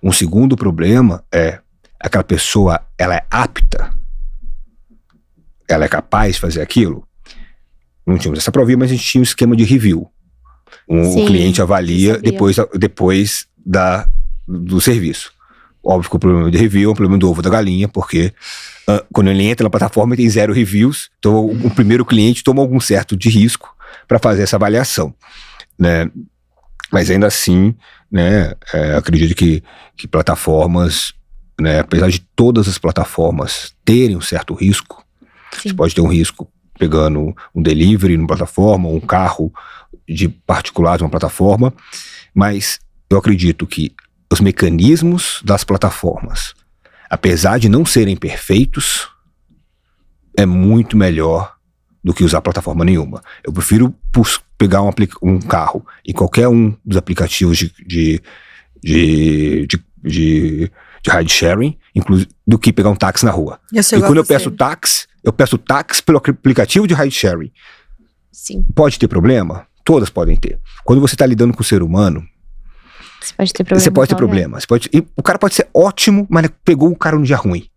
S3: Um segundo problema é aquela pessoa, ela é apta, ela é capaz de fazer aquilo. Não tínhamos essa provinha, mas a gente tinha um esquema de review. O cliente avalia depois do serviço. Óbvio que o problema de review é um problema do ovo da galinha, porque quando ele entra na plataforma ele tem 0 reviews, então o primeiro cliente toma algum certo de risco para fazer essa avaliação, né? Mas ainda assim, né, acredito que plataformas, né, apesar de todas as plataformas terem um certo risco, você pode ter um risco pegando um delivery numa plataforma, um carro de particular de uma plataforma, mas eu acredito que os mecanismos das plataformas, apesar de não serem perfeitos, é muito melhor do que usar plataforma nenhuma. Eu prefiro pegar um carro em qualquer um dos aplicativos de ride sharing, do que pegar um táxi na rua. E quando eu peço táxi pelo aplicativo de ride sharing.
S2: Sim.
S3: Pode ter problema? Todas podem ter. Quando você está lidando com o ser humano,
S2: você pode ter problema.
S3: Você pode ter problema. O cara pode ser ótimo, mas pegou o cara no dia ruim.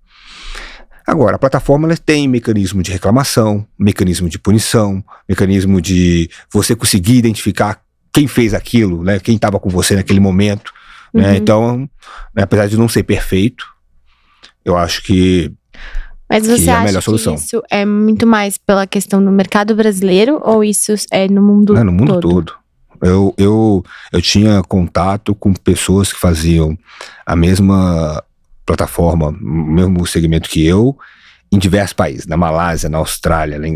S3: Agora, a plataforma tem mecanismo de reclamação, mecanismo de punição, mecanismo de você conseguir identificar quem fez aquilo, né, quem estava com você naquele momento. Né, então, né, apesar de não ser perfeito, eu acho que
S2: Mas você
S3: é a
S2: acha
S3: melhor
S2: que
S3: solução.
S2: Isso é muito mais pela questão do mercado brasileiro ou isso é no mundo todo?
S3: No mundo todo. Eu tinha contato com pessoas que faziam a mesma plataforma, o mesmo segmento que eu, em diversos países, na Malásia, na Austrália, na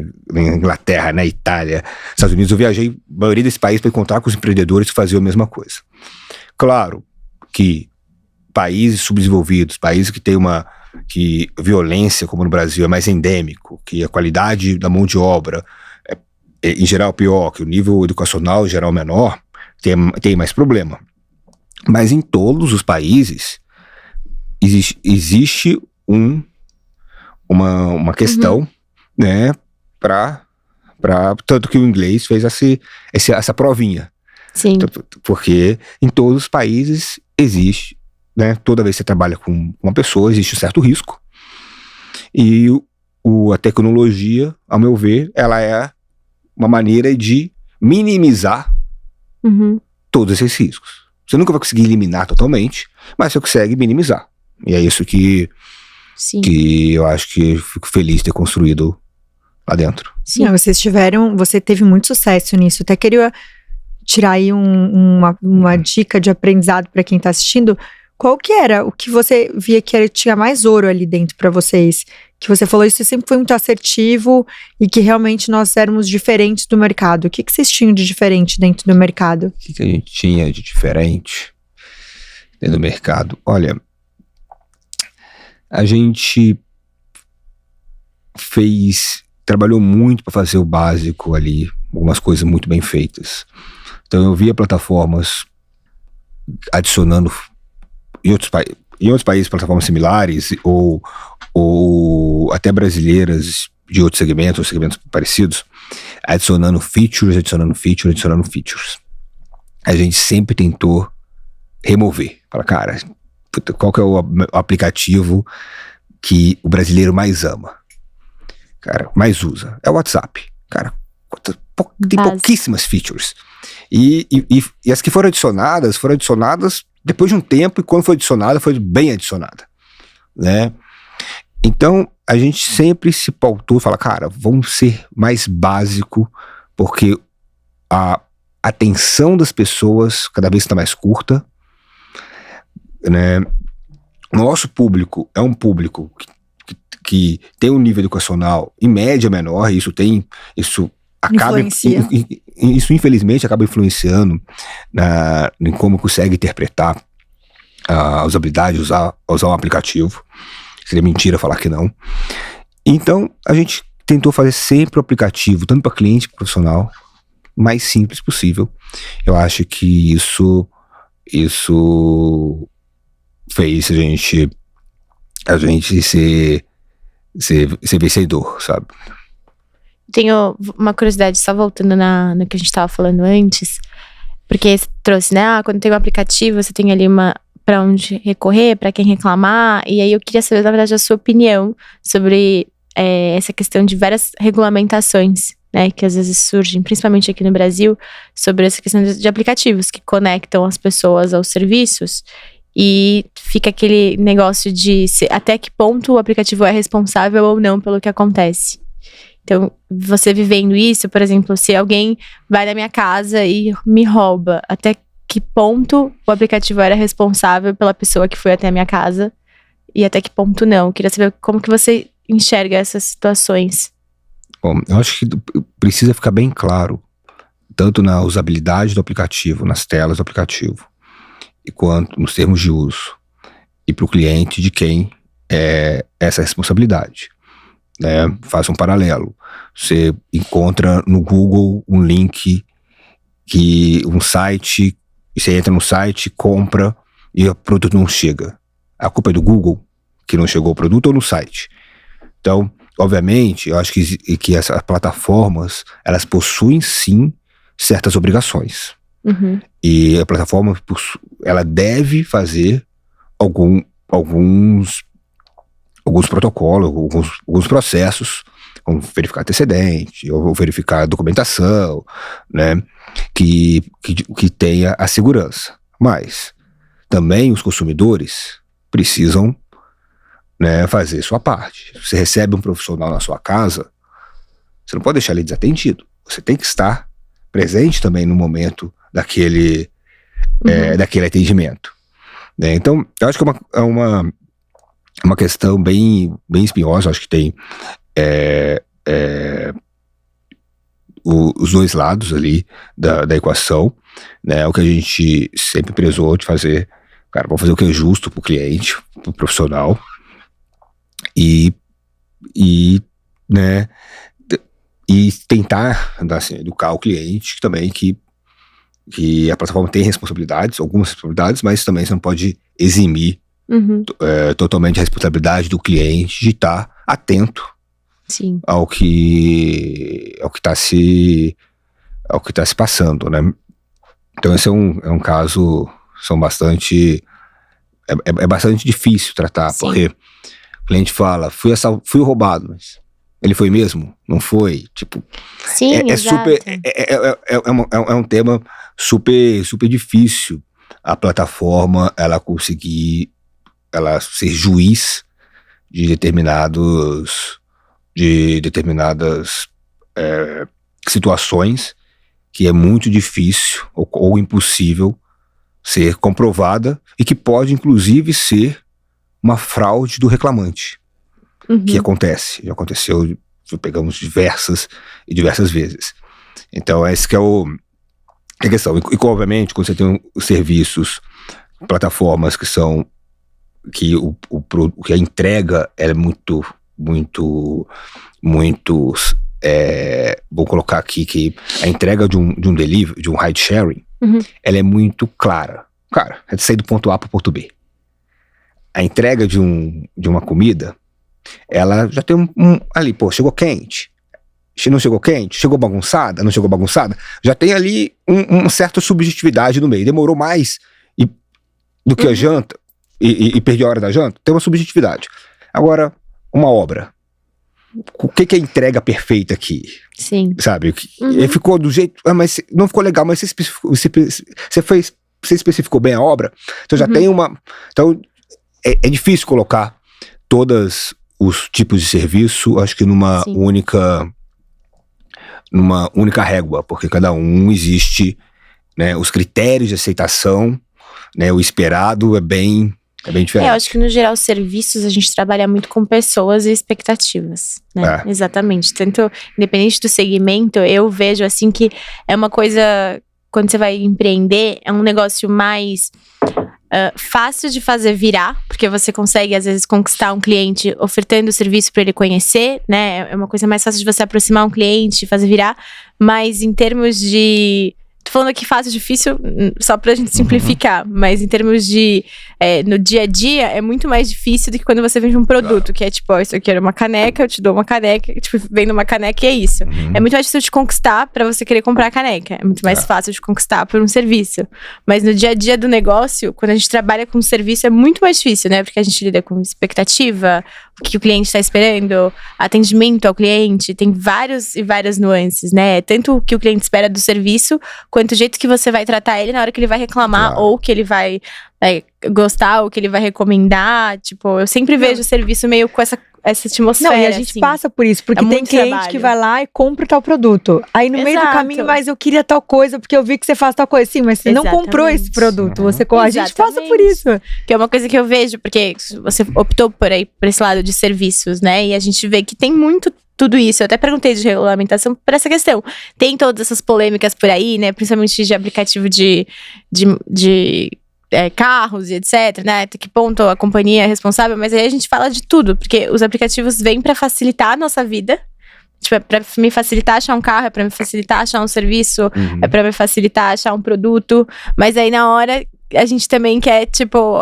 S3: Inglaterra, na Itália, Estados Unidos. Eu viajei a maioria desses países para encontrar com os empreendedores que faziam a mesma coisa. Claro que países subdesenvolvidos, países que têm que violência, como no Brasil, é mais endêmico, que a qualidade da mão de obra em geral pior, que o nível educacional em geral menor, tem mais problema. Mas em todos os países existe uma questão, né, tanto que o inglês fez essa provinha.
S2: Sim.
S3: Porque em todos os países existe, né, toda vez que você trabalha com uma pessoa, existe um certo risco. E a tecnologia, ao meu ver, ela é uma maneira de minimizar todos esses riscos. Você nunca vai conseguir eliminar totalmente, mas você consegue minimizar. E é isso que eu acho que fico feliz de ter construído lá dentro.
S1: Sim, você teve muito sucesso nisso. Até queria tirar aí uma dica de aprendizado para quem tá assistindo. Qual que era o que você via que tinha mais ouro ali dentro para vocês? Que você falou, isso sempre foi muito assertivo e que realmente nós éramos diferentes do mercado. O que vocês tinham de diferente dentro do mercado?
S3: O que a gente tinha de diferente dentro do mercado? Olha, a gente trabalhou muito para fazer o básico ali, algumas coisas muito bem feitas. Então eu via plataformas adicionando em outros países plataformas similares ou até brasileiras de outros segmentos, ou segmentos parecidos, adicionando features. A gente sempre tentou remover. Fala, cara, qual que é o aplicativo que o brasileiro mais ama? Cara, mais usa? É o WhatsApp. Cara, tem pouquíssimas features. E as que foram adicionadas depois de um tempo, e quando foi adicionada, foi bem adicionada, né? Então, a gente sempre se pautou e fala, cara, vamos ser mais básico, porque a atenção das pessoas cada vez está mais curta, né? Nosso público é um público que tem um nível educacional em média menor, e isso infelizmente acaba influenciando em como consegue interpretar a usabilidade, usar um aplicativo. Seria mentira falar que não. Então a gente tentou fazer sempre o aplicativo, tanto para cliente como profissional, mais simples possível. Eu acho que isso fez a gente ser vencedor, sabe?
S2: Tenho uma curiosidade, só voltando no que a gente estava falando antes, porque você trouxe, né? Quando tem um aplicativo, você tem ali para onde recorrer, para quem reclamar, e aí eu queria saber, na verdade, a sua opinião sobre essa questão de várias regulamentações, né? Que às vezes surgem, principalmente aqui no Brasil, sobre essa questão de aplicativos que conectam as pessoas aos serviços, e fica aquele negócio de até que ponto o aplicativo é responsável ou não pelo que acontece. Então, você vivendo isso, por exemplo, se alguém vai na minha casa e me rouba, até que ponto o aplicativo era responsável pela pessoa que foi até a minha casa e até que ponto não? Eu queria saber como que você enxerga essas situações.
S3: Bom, eu acho que precisa ficar bem claro, tanto na usabilidade do aplicativo, nas telas do aplicativo, e quanto nos termos de uso, e para o cliente de quem é essa responsabilidade. Né? Faça um paralelo. Você encontra no Google um link, um site, e você entra no site, compra e o produto não chega. A culpa é do Google que não chegou o produto ou no site? Então, obviamente, eu acho que essas plataformas, elas possuem sim certas obrigações. E a plataforma, ela deve fazer alguns protocolos, alguns processos, como verificar antecedente, ou verificar a documentação, né, que tenha a segurança. Mas também os consumidores precisam, né, fazer sua parte. Você recebe um profissional na sua casa, você não pode deixar ele desatendido. Você tem que estar presente também no momento daquele atendimento. Né? Então, eu acho que é uma questão bem espinhosa. Acho que tem os dois lados ali da equação, né? O que a gente sempre prezou de fazer, cara, vamos fazer o que é justo pro cliente, pro profissional, e tentar assim, educar o cliente também que a plataforma tem responsabilidades, algumas responsabilidades, mas também você não pode eximir totalmente a responsabilidade do cliente de estar atento
S2: Sim.
S3: ao que está se passando, né? Então esse é um caso, é bastante difícil tratar. Sim. Porque o cliente fala, fui roubado, mas Ele foi mesmo? Não foi? Tipo,
S2: Sim,
S3: super, é um tema super difícil. A plataforma, ela ser juiz de determinadas situações que é muito difícil ou impossível ser comprovada e que pode, inclusive, ser uma fraude do reclamante. Que acontece. Já aconteceu, pegamos diversas vezes. Então, essa que é a questão. E, obviamente, quando você tem serviços, plataformas que são que a entrega é muito vou colocar aqui que a entrega de um delivery, de um ride sharing, ela é muito clara. Cara, é de sair do ponto A para o ponto B. A entrega de uma comida, ela já tem ali, chegou quente, não chegou quente, chegou bagunçada, não chegou bagunçada, já tem ali uma certa subjetividade no meio. Demorou mais do que a janta e perdi a hora da janta, tem uma subjetividade. Agora, uma obra, o que é a entrega perfeita aqui?
S2: Sim.
S3: Sabe? Ficou do jeito, mas não ficou legal, mas você especificou bem a obra, então já tem então é difícil colocar todos os tipos de serviço, acho que numa única régua, porque cada um existe, né, os critérios de aceitação, né, o esperado é bem diferente.
S2: Eu acho que no geral os serviços a gente trabalha muito com pessoas e expectativas, né? Exatamente, tanto independente do segmento, eu vejo assim que é uma coisa, quando você vai empreender, é um negócio mais fácil de fazer virar, porque você consegue às vezes conquistar um cliente ofertando o serviço para ele conhecer, né? É uma coisa mais fácil de você aproximar um cliente, fazer virar, mas em termos de... Tô falando aqui fácil, difícil, só pra gente simplificar, mas em termos de no dia a dia, é muito mais difícil do que quando você vende um produto, que é tipo, isso aqui era uma caneca, eu te dou uma caneca, tipo, vendo uma caneca e é isso. É muito mais difícil de conquistar pra você querer comprar a caneca, é muito mais fácil de conquistar por um serviço. Mas no dia a dia do negócio, quando a gente trabalha com um serviço, é muito mais difícil, né? Porque a gente lida com expectativa, o que o cliente está esperando, atendimento ao cliente, tem várias nuances, né? Tanto o que o cliente espera do serviço, quanto o jeito que você vai tratar ele na hora que ele vai reclamar, ou que ele vai gostar, ou que ele vai recomendar. Tipo, eu sempre vejo o serviço meio com essa atmosfera.
S1: Não, e a gente passa por isso, porque tem cliente que vai lá e compra tal produto. Aí no meio do caminho, mas eu queria tal coisa, porque eu vi que você faz tal coisa. Sim, mas você não comprou esse produto. A gente passa por isso.
S2: Que é uma coisa que eu vejo, porque você optou por esse lado de serviços, né? E a gente vê que tem muito tudo isso. Eu até perguntei de regulamentação por essa questão. Tem todas essas polêmicas por aí, né? Principalmente de aplicativo de carros e etc, né? Até que ponto a companhia é responsável, mas aí a gente fala de tudo, porque os aplicativos vêm pra facilitar a nossa vida. Tipo, é pra me facilitar achar um carro, é pra me facilitar achar um serviço, é pra me facilitar achar um produto, mas aí na hora a gente também quer, tipo,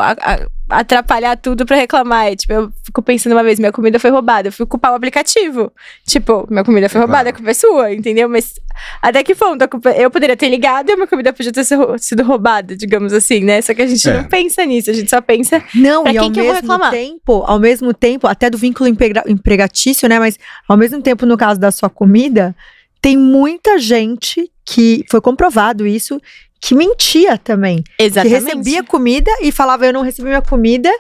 S2: atrapalhar tudo pra reclamar. Tipo, eu fico pensando uma vez, minha comida foi roubada, eu fui culpar o aplicativo. Tipo, minha comida foi roubada, a culpa é sua, entendeu? Mas até que ponto eu poderia ter ligado e a minha comida podia ter sido roubada, digamos assim, né? Só que a gente não pensa nisso, a gente só pensa pra quem que eu vou reclamar.
S1: Ao mesmo tempo, até do vínculo empregatício, né? Mas ao mesmo tempo, no caso da sua comida, tem muita gente que, foi comprovado isso, que mentia também.
S2: Exatamente.
S1: Que recebia comida e falava, eu não recebi minha comida.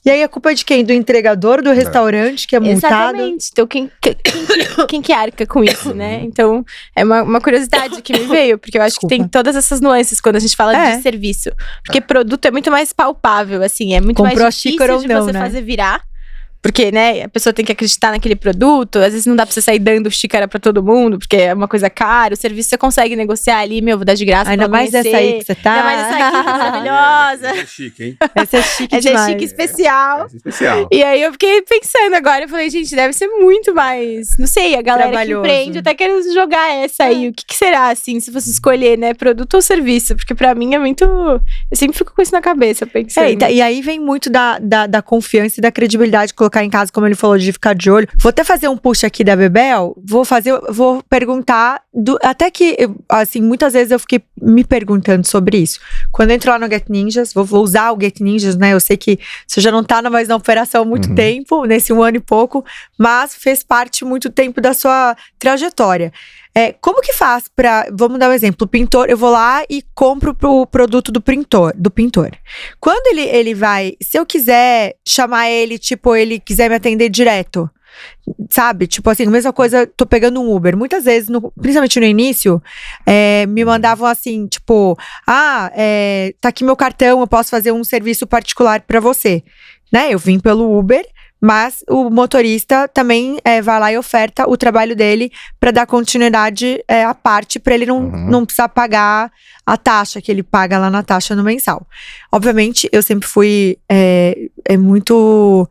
S1: E aí a culpa é de quem? Do entregador, do restaurante, que é multado.
S2: Exatamente. Então quem que arca com isso, né? Então é uma curiosidade que me veio, porque eu acho que tem todas essas nuances quando a gente fala de serviço. Porque produto é muito mais palpável, assim, é muito mais difícil de você fazer virar. Porque, né, a pessoa tem que acreditar naquele produto. Às vezes não dá pra você sair dando xícara pra todo mundo, porque é uma coisa cara. O serviço você consegue negociar ali, vou dar de graça.
S1: Ainda mais essa aí que você tá.
S2: Ainda mais essa aqui, que é maravilhosa.
S3: Essa é chique, hein?
S1: Essa é chique demais.
S2: Essa é chique especial.
S3: Essa é especial.
S2: E aí eu fiquei pensando agora, eu falei, gente, deve ser muito mais... Não sei, a galera que empreende até querendo jogar essa aí. O que será, assim, se fosse escolher, né, produto ou serviço? Porque pra mim é muito... Eu sempre fico com isso na cabeça, pensando.
S1: E aí vem muito da confiança e da credibilidade de colocar em casa, como ele falou, de ficar de olho. Vou até fazer um push aqui da Bebel, vou perguntar até que, assim, muitas vezes eu fiquei me perguntando sobre isso. Quando eu entro lá no Get Ninjas, vou usar o Get Ninjas, né? Eu sei que você já não tá mais na operação há muito tempo, nesse 1 ano e pouco, mas fez parte muito tempo da sua trajetória. Como que faz vamos dar um exemplo, o pintor, eu vou lá e compro o produto do pintor. Quando ele vai, se eu quiser chamar ele, tipo, ele quiser me atender direto, sabe? Tipo assim, a mesma coisa, tô pegando um Uber. Muitas vezes, principalmente no início, me mandavam assim, tipo, tá aqui meu cartão, eu posso fazer um serviço particular pra você. Né? Eu vim pelo Uber, mas o motorista também vai lá e oferta o trabalho dele para dar continuidade à parte, para ele não precisar pagar a taxa que ele paga lá na taxa no mensal. Obviamente, eu sempre fui muito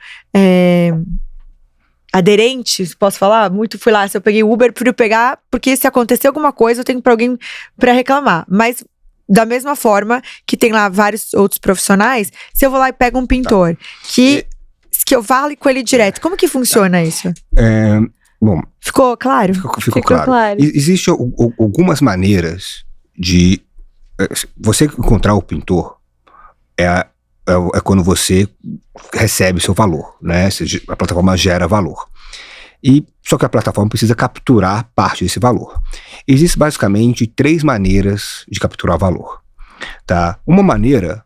S1: aderente, posso falar? Muito fui lá, se eu peguei Uber, prefiro pegar, porque se acontecer alguma coisa, eu tenho para alguém para reclamar. Mas da mesma forma que tem lá vários outros profissionais, se eu vou lá e pego um pintor que eu fale com ele direto, como que funciona isso?
S3: Bom,
S1: ficou claro?
S3: Ficou claro. Existem algumas maneiras de você encontrar o pintor. É quando você recebe seu valor, né? A plataforma gera valor. Só que a plataforma precisa capturar parte desse valor. Existem basicamente 3 maneiras de capturar valor. Tá? Uma maneira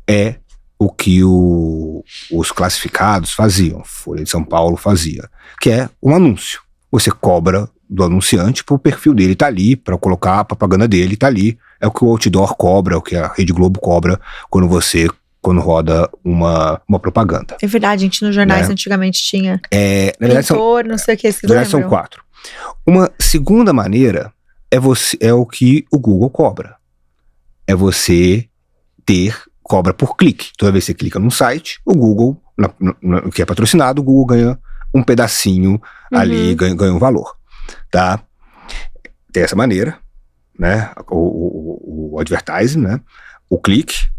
S3: é o que os classificados faziam, Folha de São Paulo fazia, que é um anúncio. Você cobra do anunciante pro perfil dele tá ali, para colocar a propaganda dele tá ali. É o que o Outdoor cobra, é o que a Rede Globo cobra quando roda uma propaganda.
S1: É verdade, a gente nos jornais antigamente tinha
S3: na verdade,
S1: pintor, não sei o que,
S3: na verdade são 4. Uma segunda maneira é o que o Google cobra. É você cobra por clique. Toda vez que você clica num site, o Google, que é patrocinado, o Google ganha um pedacinho ali, ganha um valor. Tá? Tem essa maneira, né? O advertising, né? O clique.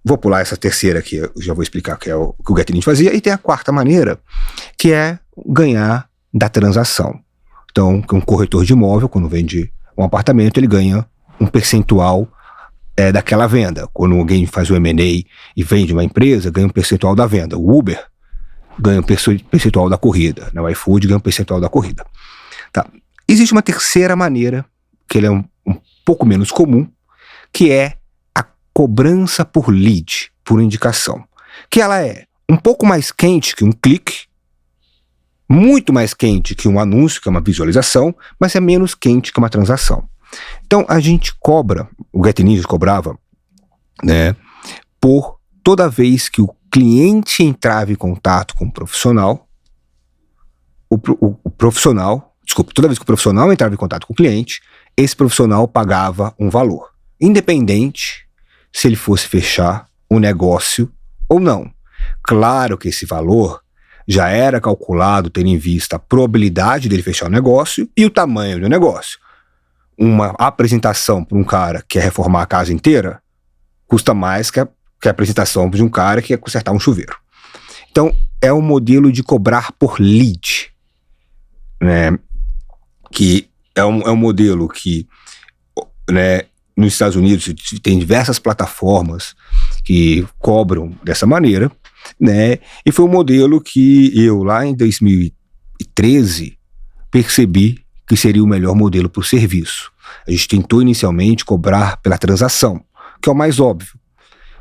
S3: Vou pular essa terceira aqui, eu já vou explicar que é o que o Get Ninjas fazia. E tem a 4ª maneira, que é ganhar da transação. Então, um corretor de imóvel, quando vende um apartamento, ele ganha um percentual daquela venda. Quando alguém faz o M&A e vende uma empresa, ganha um percentual da venda. O Uber ganha um percentual da corrida. O iFood ganha um percentual da corrida. Tá. Existe uma terceira maneira, que ele é um pouco menos comum, que é a cobrança por lead, por indicação. Que ela é um pouco mais quente que um clique, muito mais quente que um anúncio, que é uma visualização, mas é menos quente que uma transação. Então, a gente cobra, o Get Ninjas cobrava, né, por toda vez que o cliente entrava em contato com o profissional, toda vez que o profissional entrava em contato com o cliente, esse profissional pagava um valor, independente se ele fosse fechar um negócio ou não. Claro que esse valor já era calculado tendo em vista a probabilidade dele fechar o negócio e o tamanho do negócio. Uma apresentação para um cara que quer reformar a casa inteira custa mais que a apresentação de um cara que quer consertar um chuveiro. Então, é um modelo de cobrar por lead, né? Que é um modelo que, né, nos Estados Unidos tem diversas plataformas que cobram dessa maneira, né? E foi um modelo que eu, lá em 2013, percebi que seria o melhor modelo para o serviço. A gente tentou inicialmente cobrar pela transação, que é o mais óbvio.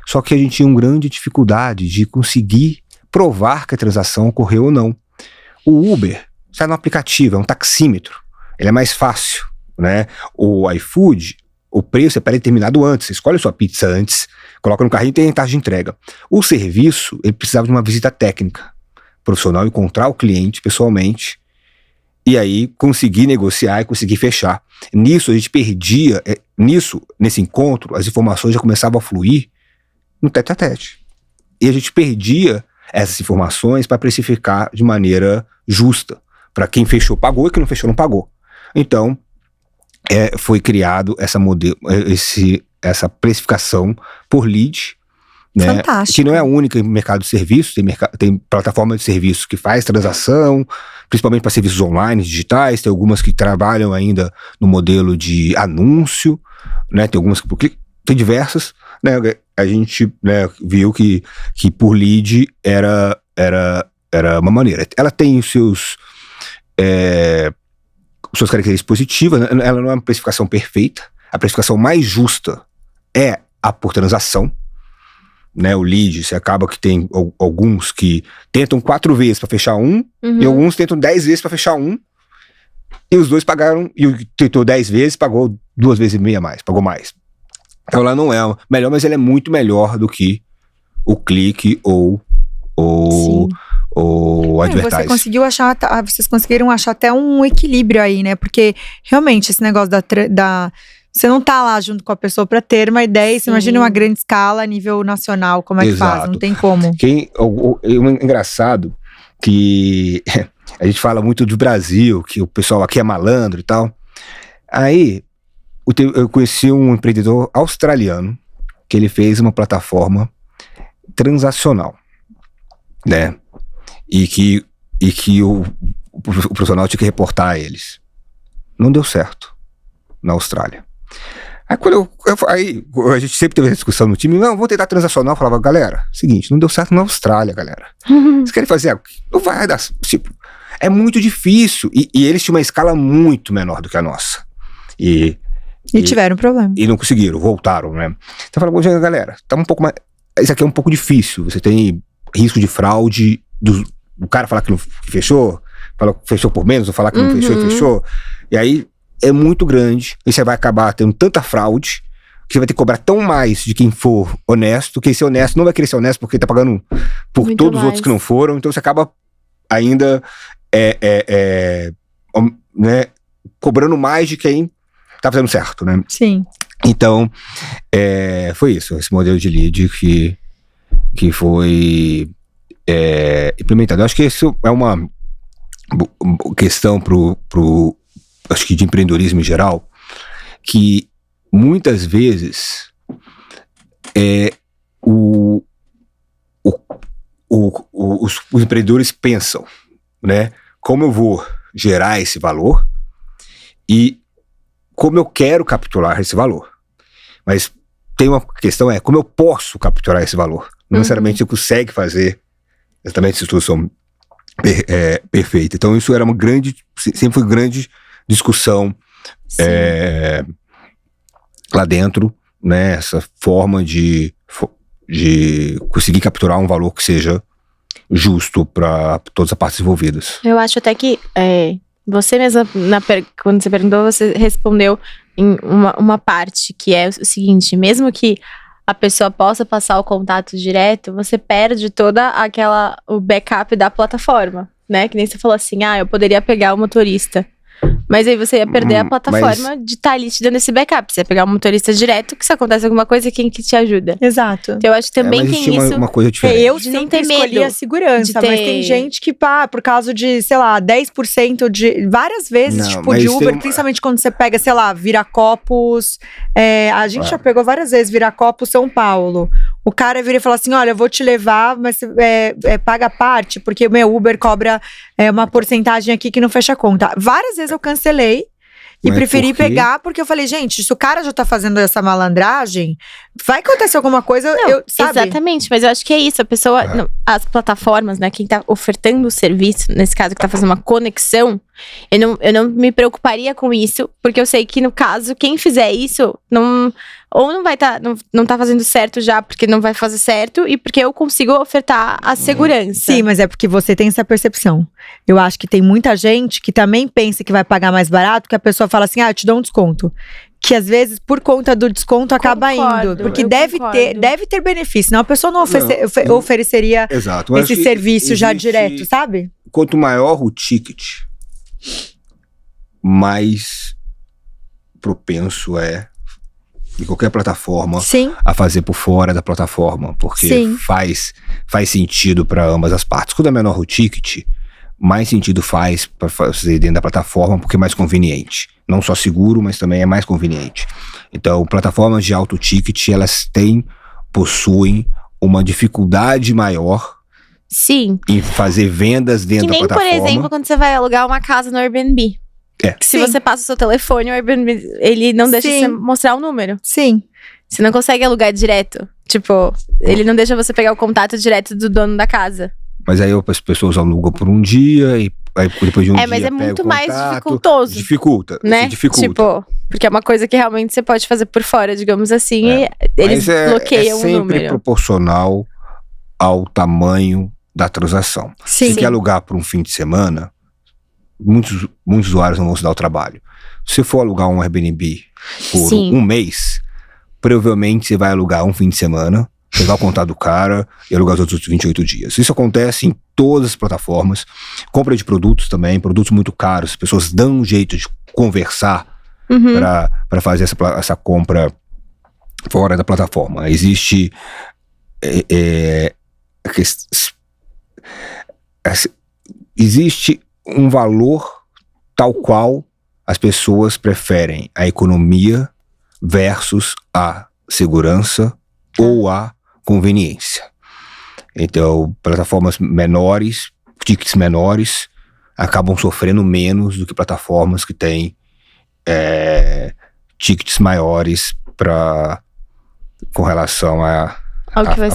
S3: Só que a gente tinha uma grande dificuldade de conseguir provar que a transação ocorreu ou não. O Uber está no aplicativo, é um taxímetro. Ele é mais fácil, né? O iFood, o preço é pré-determinado antes. Você escolhe a sua pizza antes, coloca no carrinho e tem taxa de entrega. O serviço, ele precisava de uma visita técnica profissional, encontrar o cliente pessoalmente, e aí conseguir negociar e conseguir fechar. Nisso a gente perdia, nesse encontro, as informações já começavam a fluir no tete-a-tete. E a gente perdia essas informações para precificar de maneira justa. Para quem fechou, pagou, e quem não fechou, não pagou. Então, foi criado essa precificação por lead, né?
S1: Fantástico.
S3: Que não é a única em mercado de serviços, tem plataforma de serviços que faz transação, principalmente para serviços online, digitais, tem algumas que trabalham ainda no modelo de anúncio, né? Tem algumas que tem diversas, né? A gente, né, viu que por lead era uma maneira. Ela tem os seus suas características positivas, né? Ela não é uma precificação perfeita. A precificação mais justa é a por transação, né? O lead, você acaba que tem alguns que tentam 4 vezes para fechar um, e alguns tentam 10 vezes para fechar um, e os dois pagaram, e o que tentou 10 vezes pagou 2,5 vezes mais, pagou mais. Então ela não é melhor, mas ela é muito melhor do que o clique ou advertising.
S1: Vocês conseguiram achar até um equilíbrio aí, né? Porque realmente esse negócio você não tá lá junto com a pessoa para ter uma ideia. Você imagina uma grande escala a nível nacional, como é que faz? Não tem como.
S3: Engraçado que a gente fala muito do Brasil, que o pessoal aqui é malandro e tal. Aí eu conheci um empreendedor australiano que ele fez uma plataforma transacional, né? E que o profissional tinha que reportar a eles. Não deu certo na Austrália. Aí a gente sempre teve essa discussão no time, não, vou tentar transacional. Eu falava, galera, seguinte, não deu certo na Austrália, galera. Vocês querem fazer? Não vai dar, tipo, é muito difícil. E eles tinham uma escala muito menor do que a nossa. E
S1: tiveram problema.
S3: E não conseguiram, voltaram, né? Então eu falava, galera, tá um pouco mais. Isso aqui é um pouco difícil. Você tem risco de fraude, do cara falar que não fechou, falar que fechou por menos, ou falar que não fechou e fechou. E aí é muito grande, e você vai acabar tendo tanta fraude que você vai ter que cobrar tão mais de quem for honesto, que esse honesto não vai querer ser honesto porque tá pagando por muito todos os outros que não foram, então você acaba ainda né, cobrando mais de quem tá fazendo certo, né?
S1: Sim.
S3: Então, foi isso, esse modelo de lead que foi implementado. Eu acho que isso é uma questão acho que de empreendedorismo em geral, que muitas vezes os empreendedores pensam, né, como eu vou gerar esse valor e como eu quero capturar esse valor. Mas tem uma questão, como eu posso capturar esse valor. Não necessariamente você consegue fazer exatamente essa solução perfeita. Então isso era sempre foi grande discussão lá dentro, né? Essa forma de conseguir capturar um valor que seja justo para todas as partes envolvidas.
S2: Eu acho até que você mesma, quando você perguntou, você respondeu em uma parte que é o seguinte: mesmo que a pessoa possa passar o contato direto, você perde o backup da plataforma, né? Que nem você falou assim, eu poderia pegar o motorista. Mas aí você ia perder a plataforma de estar ali te dando esse backup. Você ia pegar um motorista direto, que se acontece alguma coisa, quem que te ajuda?
S1: Exato.
S2: Então eu acho que também tem isso.
S3: Uma coisa diferente.
S1: Eu sempre escolhi a segurança, mas tem gente que, por causa de, sei lá, 10% de... Várias vezes, de Uber, principalmente quando você pega, sei lá, Viracopos. A gente já pegou várias vezes Viracopos, São Paulo. O cara vira e fala assim, olha, eu vou te levar, mas paga a parte, porque o meu Uber cobra uma porcentagem aqui que não fecha a conta. Várias vezes eu cancelei e preferi pegar, porque eu falei, gente, se o cara já tá fazendo essa malandragem, vai acontecer alguma coisa, sabe?
S2: Exatamente, mas eu acho que é isso, a pessoa, as plataformas, né, quem tá ofertando o serviço, nesse caso que tá fazendo uma conexão, eu não me preocuparia com isso, porque eu sei que no caso, quem fizer isso, não vai não tá fazendo certo já, porque não vai fazer certo, e porque eu consigo ofertar a segurança.
S1: Sim, mas é porque você tem essa percepção. Eu acho que tem muita gente que também pensa que vai pagar mais barato, que a pessoa fala assim, eu te dou um desconto. Que às vezes, por conta do desconto, acaba indo. Porque deve ter benefício. Senão a pessoa não ofereceria esse serviço já direto, sabe?
S3: Quanto maior o ticket, mais propenso em qualquer plataforma a fazer por fora da plataforma, porque faz sentido para ambas as partes. Quando é menor o ticket, mais sentido faz para fazer dentro da plataforma, porque é mais conveniente. Não só seguro, mas também é mais conveniente. Então, plataformas de alto ticket, elas possuem uma dificuldade maior
S2: Sim.
S3: em fazer vendas dentro da plataforma.
S2: Por exemplo, quando você vai alugar uma casa no Airbnb. Se você passa o seu telefone, o Airbnb, ele não deixa você mostrar o número.
S1: Sim.
S2: Você não consegue alugar direto. Tipo, ele não deixa você pegar o contato direto do dono da casa.
S3: Mas aí as pessoas alugam por um dia e aí depois de um dia
S2: mas é
S3: pega
S2: muito
S3: o
S2: mais
S3: contato,
S2: dificultoso.
S3: Dificulta,
S2: né?
S3: se dificulta.
S2: Tipo, porque é uma coisa que realmente você pode fazer por fora, digamos assim, e eles bloqueiam o número.
S3: É sempre proporcional ao tamanho da transação.
S1: Sim.
S3: Se quer alugar por um fim de semana, muitos usuários não vão se dar o trabalho. Se for alugar um Airbnb por um mês, provavelmente você vai alugar um fim de semana, pegar o contato do cara e alugar os outros 28 dias. Isso acontece em todas as plataformas. Compra de produtos também, produtos muito caros. As pessoas dão um jeito de conversar para fazer essa compra fora da plataforma. Existe existe um valor tal qual as pessoas preferem a economia versus a segurança ou a conveniência. Então, plataformas menores, tickets menores, acabam sofrendo menos do que plataformas que têm tickets maiores com relação a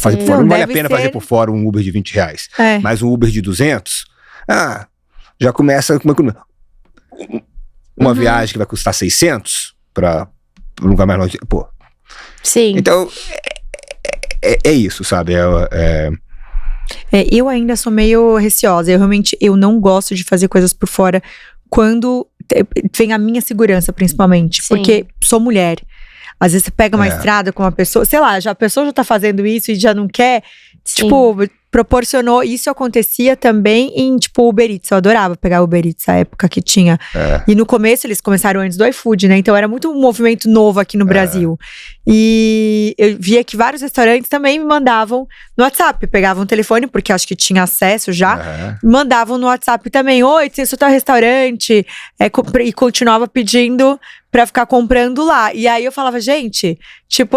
S3: fazer por fora. Não vale a pena fazer por fora um Uber de R$20, mas um Uber de 200, já começa com uma viagem que vai custar 600 para um lugar mais longe. Pô.
S2: Sim.
S3: Então, é isso, sabe?
S1: Eu ainda sou meio receosa. Eu não gosto de fazer coisas por fora quando vem a minha segurança, principalmente. Sim. Porque sou mulher. Às vezes você pega uma estrada com uma pessoa, sei lá, a pessoa já tá fazendo isso e já não quer. Sim. Tipo, proporcionou. Isso acontecia também em, tipo, Uber Eats. Eu adorava pegar Uber Eats, a época que tinha. E no começo, eles começaram antes do iFood, né? Então era muito um movimento novo aqui no Brasil. E eu via que vários restaurantes também me mandavam no WhatsApp. Pegavam o telefone, porque acho que tinha acesso já. Mandavam no WhatsApp também. Oi, você tá no restaurante. E continuava pedindo pra ficar comprando lá. E aí eu falava, gente, tipo,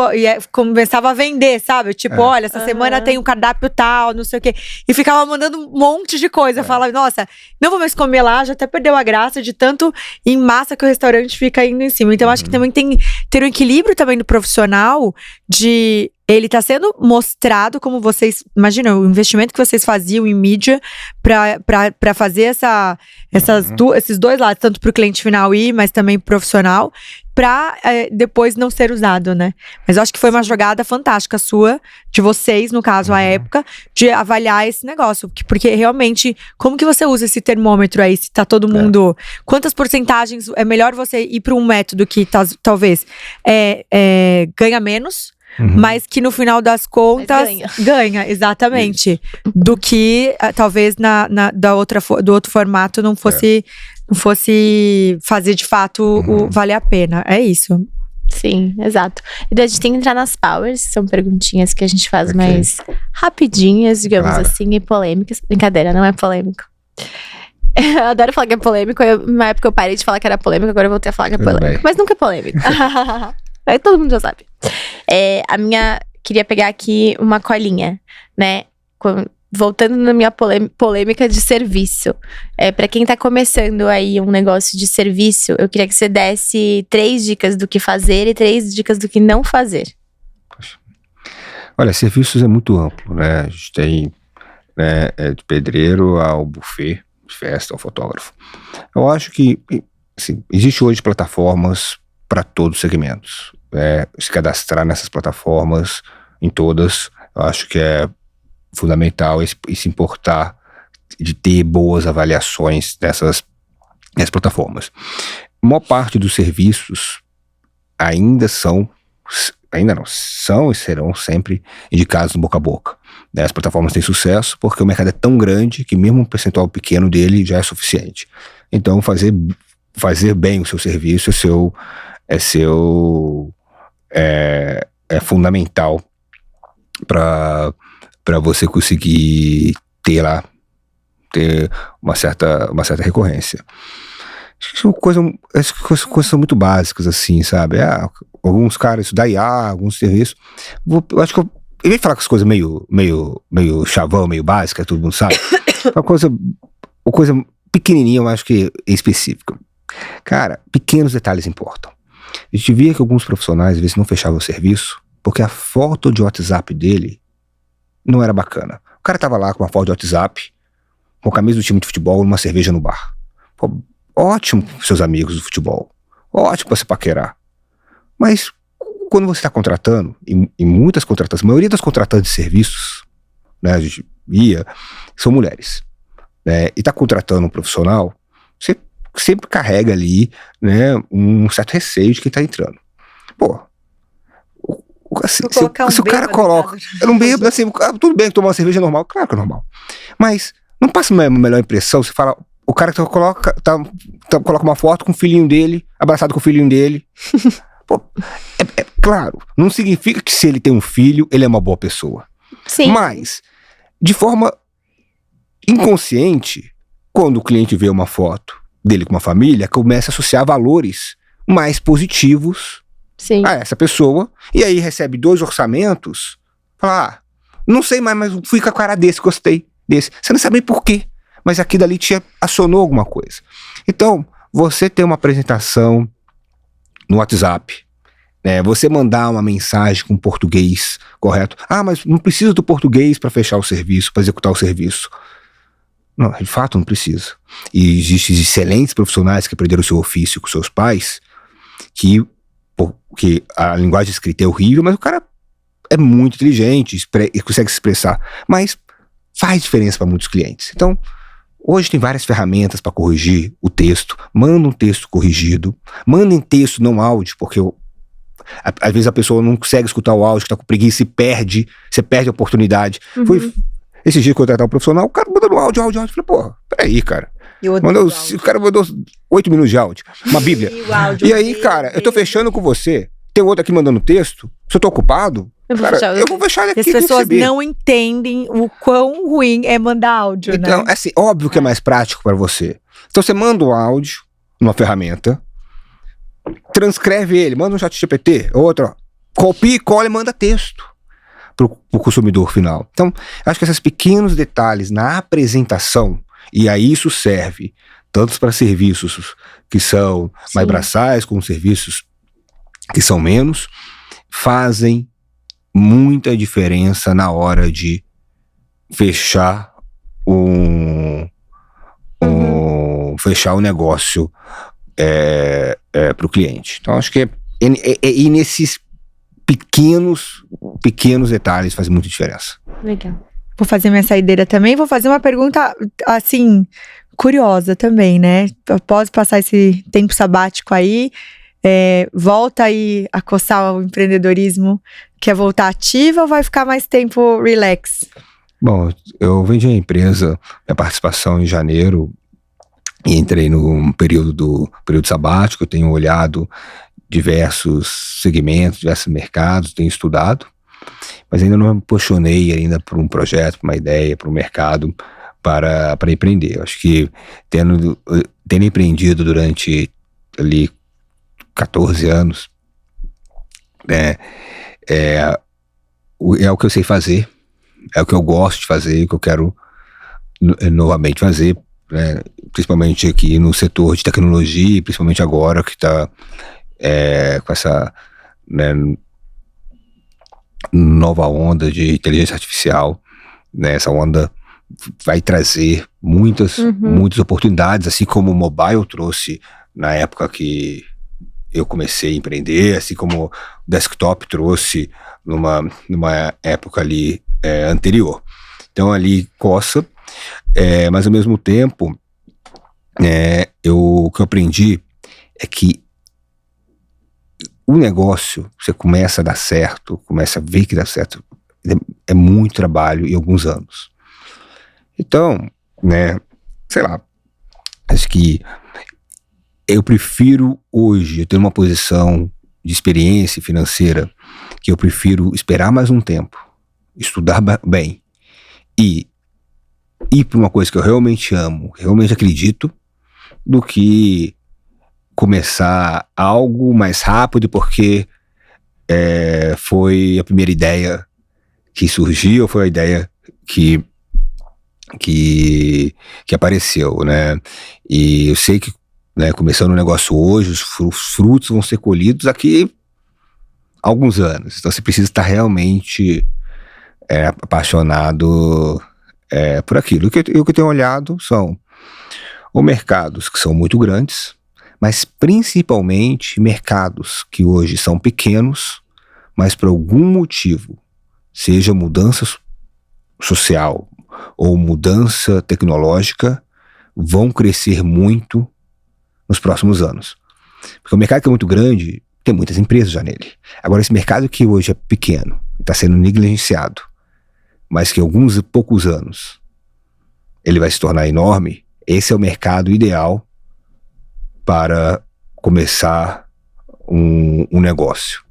S1: começava a vender, sabe? Tipo, olha, essa semana tem um cardápio tal, não sei o quê. E ficava mandando um monte de coisa. Eu falava, nossa, não vou mais comer lá, já até perdeu a graça de tanto em massa que o restaurante fica indo em cima. Então, acho que também tem ter um equilíbrio também do profissional de... Ele tá sendo mostrado como vocês... Imagina, o investimento que vocês faziam em mídia pra fazer esses dois lados, tanto pro cliente final ir, mas também pro profissional, pra depois não ser usado, né? Mas eu acho que foi uma jogada fantástica sua, de vocês, no caso, à época, de avaliar esse negócio. Porque realmente, como que você usa esse termômetro aí? Se tá todo mundo... Quantas porcentagens é melhor você ir pra um método que talvez ganha menos, mas que no final das contas ganha, exatamente. Do que talvez do outro formato não fosse fazer de fato valer a pena. É isso.
S2: Sim, exato. E a gente tem que entrar nas powers, que são perguntinhas que a gente faz mais rapidinhas, digamos assim, e polêmicas. Brincadeira, não é polêmico. Eu adoro falar que é polêmico. Na época eu parei de falar que era polêmico, agora eu voltei a falar que é polêmico. Mas nunca é polêmico. Aí todo mundo já sabe. Queria pegar aqui uma colinha, né? Voltando na minha polêmica de serviço. Pra quem tá começando aí um negócio de serviço, eu queria que você desse 3 dicas do que fazer e 3 dicas do que não fazer.
S3: Poxa. Olha, serviços é muito amplo, né? A gente tem de pedreiro ao buffet, de festa, ao fotógrafo. Eu acho que assim, existe hoje plataformas para todos os segmentos. Se cadastrar nessas plataformas, em todas, eu acho que é fundamental e se importar de ter boas avaliações nessas plataformas. A maior parte dos serviços ainda não são e serão sempre indicados no boca a boca. As plataformas têm sucesso porque o mercado é tão grande que mesmo um percentual pequeno dele já é suficiente. Então, fazer bem o seu serviço é fundamental para você conseguir ter uma certa recorrência. Acho que são coisas são muito básicas, assim, sabe? Alguns caras estudar IA, alguns serviços. Eu acho que Em vez de falar com as coisas meio chavão, meio básica, todo mundo sabe, uma coisa pequenininha, eu acho que é específica. Cara, pequenos detalhes importam. A gente via que alguns profissionais, às vezes, não fechavam o serviço porque a foto de WhatsApp dele não era bacana. O cara tava lá com uma foto de WhatsApp, com a camisa do time de futebol, numa cerveja no bar. Pô, ótimo pros seus amigos do futebol. Ótimo pra você paquerar. Mas quando você está contratando, em muitas contratações, a maioria das contratantes de serviços, né, a gente via, são mulheres. Né, e tá contratando um profissional, você sempre carrega ali, né, um certo receio de quem tá entrando. Pô, assim, se o cara coloca... Eu não bebo, assim, tudo bem que tomar uma cerveja é normal, claro que é normal. Mas não passa uma melhor impressão, você fala... O cara que coloca uma foto com o filhinho dele, abraçado com o filhinho dele. Pô, claro, não significa que se ele tem um filho, ele é uma boa pessoa.
S2: Sim.
S3: Mas, de forma inconsciente, quando o cliente vê uma foto dele com uma família, começa a associar valores mais positivos a essa pessoa, e aí recebe 2 orçamentos, fala, não sei mais, mas fui com a cara desse, gostei desse. Você não sabe por quê, mas aqui dali te acionou alguma coisa. Então, você tem uma apresentação no WhatsApp, né, você mandar uma mensagem com português correto. Mas não precisa do português para fechar o serviço, para executar o serviço. Não, de fato não precisa. E existem excelentes profissionais que aprenderam o seu ofício com seus pais, que a linguagem escrita é horrível, mas o cara é muito inteligente e consegue se expressar. Mas faz diferença para muitos clientes. Então, hoje tem várias ferramentas para corrigir o texto. Manda um texto corrigido. Manda em texto, não áudio, porque às vezes a pessoa não consegue escutar o áudio, que tá com preguiça e você perde a oportunidade. Esse dia que eu contratar um profissional, o cara mandando áudio. Eu falei, porra, peraí, cara. O cara mandou 8 minutos de áudio, uma bíblia. E aí, cara, eu tô fechando com você, tem outro aqui mandando texto, se eu tô ocupado, eu vou fechar ele aqui.
S1: As pessoas não entendem o quão ruim é mandar áudio,
S3: então,
S1: né?
S3: Assim, óbvio que é mais prático pra você. Então você manda o áudio numa ferramenta, transcreve ele, manda um ChatGPT, outro, copia e cola e manda texto pro consumidor final. Então, acho que esses pequenos detalhes na apresentação, e aí isso serve tanto para serviços que são mais braçais, como serviços que são menos, fazem muita diferença na hora de fechar fechar o negócio para o cliente. Então, acho que e nesses pequenos detalhes faz muita diferença.
S2: Legal.
S1: Vou fazer minha saideira também. Vou fazer uma pergunta, assim, curiosa também, né? Após passar esse tempo sabático aí, volta aí a coçar o empreendedorismo? Quer voltar ativa ou vai ficar mais tempo relax?
S3: Bom, eu vendi a empresa, minha participação em janeiro, e entrei no período sabático. Eu tenho olhado diversos segmentos, diversos mercados, tenho estudado, mas ainda não me apaixonei ainda por um projeto, por uma ideia, por um mercado para empreender. Eu acho que tendo empreendido durante ali 14 anos, né, é o que eu sei fazer, é o que eu gosto de fazer, o que eu quero novamente fazer, né, principalmente aqui no setor de tecnologia, principalmente agora que está com essa, né, nova onda de inteligência artificial, né, essa onda vai trazer muitas oportunidades, assim como o mobile trouxe na época que eu comecei a empreender, assim como o desktop trouxe numa época ali anterior. Então ali coça, mas ao mesmo tempo o que eu aprendi é que o negócio, você começa a dar certo, começa a ver que dá certo, é muito trabalho e alguns anos. Então, né, sei lá, acho que eu prefiro hoje ter uma posição de experiência financeira, que eu prefiro esperar mais um tempo, estudar bem e ir para uma coisa que eu realmente amo, realmente acredito, do que começar algo mais rápido porque foi a primeira ideia que surgiu, foi a ideia que apareceu, né? E eu sei que, né, começando o negócio hoje, os frutos vão ser colhidos aqui há alguns anos. Então você precisa estar realmente apaixonado por aquilo. O que eu tenho olhado são ou mercados que são muito grandes, mas principalmente mercados que hoje são pequenos, mas por algum motivo, seja mudança social ou mudança tecnológica, vão crescer muito nos próximos anos. Porque o mercado que é muito grande, tem muitas empresas já nele. Agora, esse mercado que hoje é pequeno, está sendo negligenciado, mas que em alguns poucos anos ele vai se tornar enorme, esse é o mercado ideal para começar um negócio.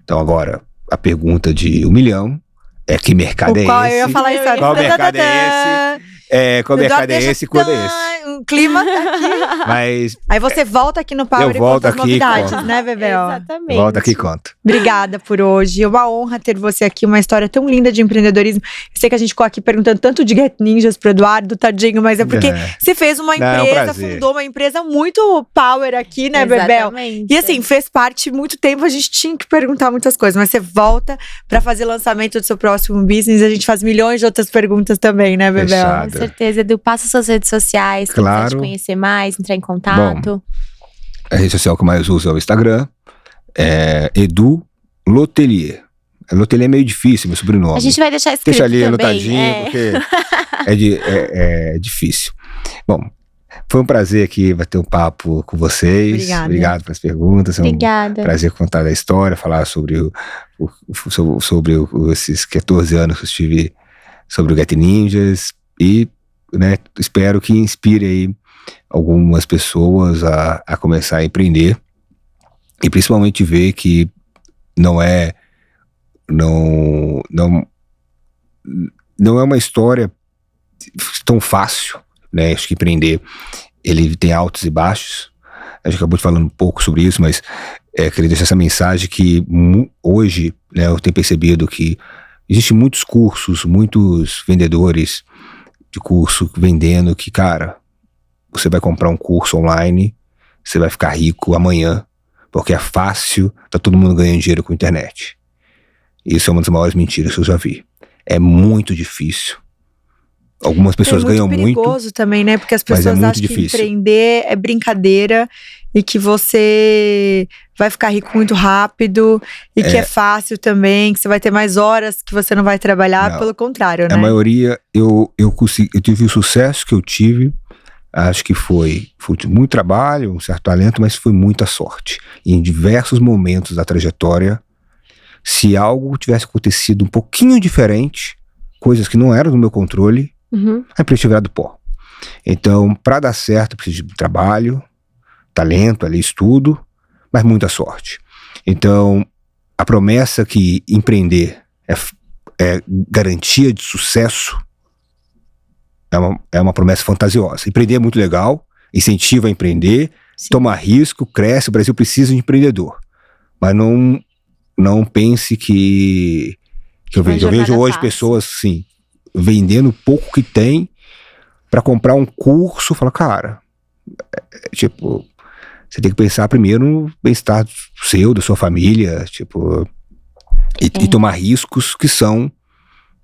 S3: Então agora, a pergunta de 1 milhão é: que mercado é esse?
S1: Eu ia falar isso agora.
S3: Qual mercado é esse? Qual mercado é esse e quando é esse?
S1: O clima aqui.
S3: Mas
S1: aí você volta aqui no Power e conta as novidades, né, Bebel?
S2: Exatamente.
S3: Volta aqui e conta.
S1: Obrigada por hoje. É uma honra ter você aqui, uma história tão linda de empreendedorismo. Eu sei que a gente ficou aqui perguntando tanto de Get Ninjas pro Eduardo, tadinho, mas é porque você fez uma empresa, fundou uma empresa muito power aqui, né, Bebel? E assim, fez parte muito tempo, a gente tinha que perguntar muitas coisas, mas você volta pra fazer lançamento do seu próximo business, a gente faz milhões de outras perguntas também, né, Bebel?
S3: Fechado.
S2: Com certeza, Edu, passa suas redes sociais, quem quiser te conhecer mais, entrar em contato.
S3: Bom, a rede social que eu mais uso é o Instagram, Edu Lotelier. Lotelier é meio difícil, meu sobrenome.
S2: A gente vai deixar escrito
S3: Deixa ali
S2: também,
S3: anotadinho, porque é difícil. Bom, foi um prazer aqui bater um papo com vocês.
S1: Obrigada.
S3: Obrigado pelas perguntas.
S2: Obrigada.
S3: É um prazer contar a história, falar sobre esses 14 anos que eu estive sobre o Get Ninjas e, né, espero que inspire aí algumas pessoas a começar a empreender e principalmente ver que não é uma história tão fácil, né? Acho que empreender, ele tem altos e baixos. A gente acabou de falar um pouco sobre isso, mas queria deixar essa mensagem que hoje, né, eu tenho percebido que existem muitos cursos, muitos vendedores de curso vendendo que, cara, você vai comprar um curso online, você vai ficar rico amanhã, porque é fácil, tá todo mundo ganhando dinheiro com a internet. Isso é uma das maiores mentiras que eu já vi. É muito difícil. Algumas pessoas ganham muito. É muito
S1: perigoso também, né? Porque as pessoas acham que empreender é brincadeira e que você vai ficar rico muito rápido e que é fácil também, que você vai ter mais horas que você não vai trabalhar. Não. Pelo contrário, né?
S3: A maioria, eu tive o sucesso que eu tive. Acho que foi muito trabalho, um certo talento, mas foi muita sorte. E em diversos momentos da trajetória, se algo tivesse acontecido um pouquinho diferente, coisas que não eram do meu controle, a empresa tinha virado pó. Então, para dar certo, precisa de trabalho, talento, ali, estudo, mas muita sorte. Então, a promessa que empreender é garantia de sucesso é uma promessa fantasiosa. Empreender é muito legal, incentiva a empreender, toma risco, cresce. O Brasil precisa de empreendedor. Mas não pense que eu vejo. Eu vejo hoje pessoas, assim, vendendo o pouco que tem para comprar um curso. Fala, cara, tipo, você tem que pensar primeiro no bem-estar seu, da sua família, tipo, e tomar riscos que são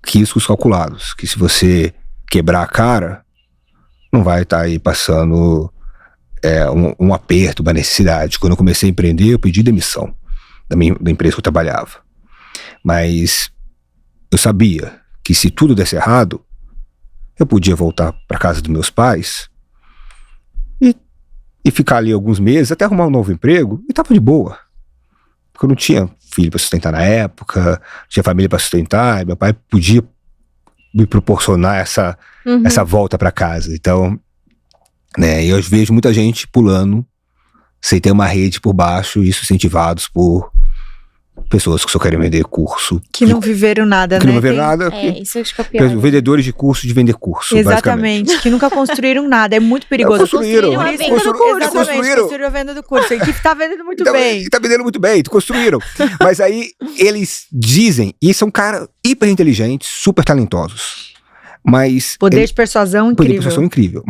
S3: riscos calculados. Que se você quebrar a cara, não vai estar aí passando um aperto, uma necessidade. Quando eu comecei a empreender, eu pedi demissão da empresa que eu trabalhava. Mas eu sabia que se tudo desse errado, eu podia voltar para casa dos meus pais e ficar ali alguns meses, até arrumar um novo emprego, e tava de boa. Porque eu não tinha filho para sustentar na época, não tinha família para sustentar, e meu pai podia me proporcionar essa volta para casa. Então, né, eu vejo muita gente pulando sem ter uma rede por baixo, isso incentivados por pessoas que só querem vender curso.
S1: Que não viveram nada,
S3: que
S1: né?
S3: não viveram nada.
S2: Isso acho que é o pior.
S3: Vendedores de curso de vender curso,
S1: exatamente, que nunca construíram nada. É muito perigoso.
S3: Construíram
S1: a venda do curso. Construíram a venda do curso. E que tá vendendo muito bem.
S3: Tá vendendo muito bem, construíram. Mas aí, eles dizem, e são caras hiper inteligentes, super talentosos. Mas
S1: poder de persuasão incrível.
S3: Poder de persuasão incrível.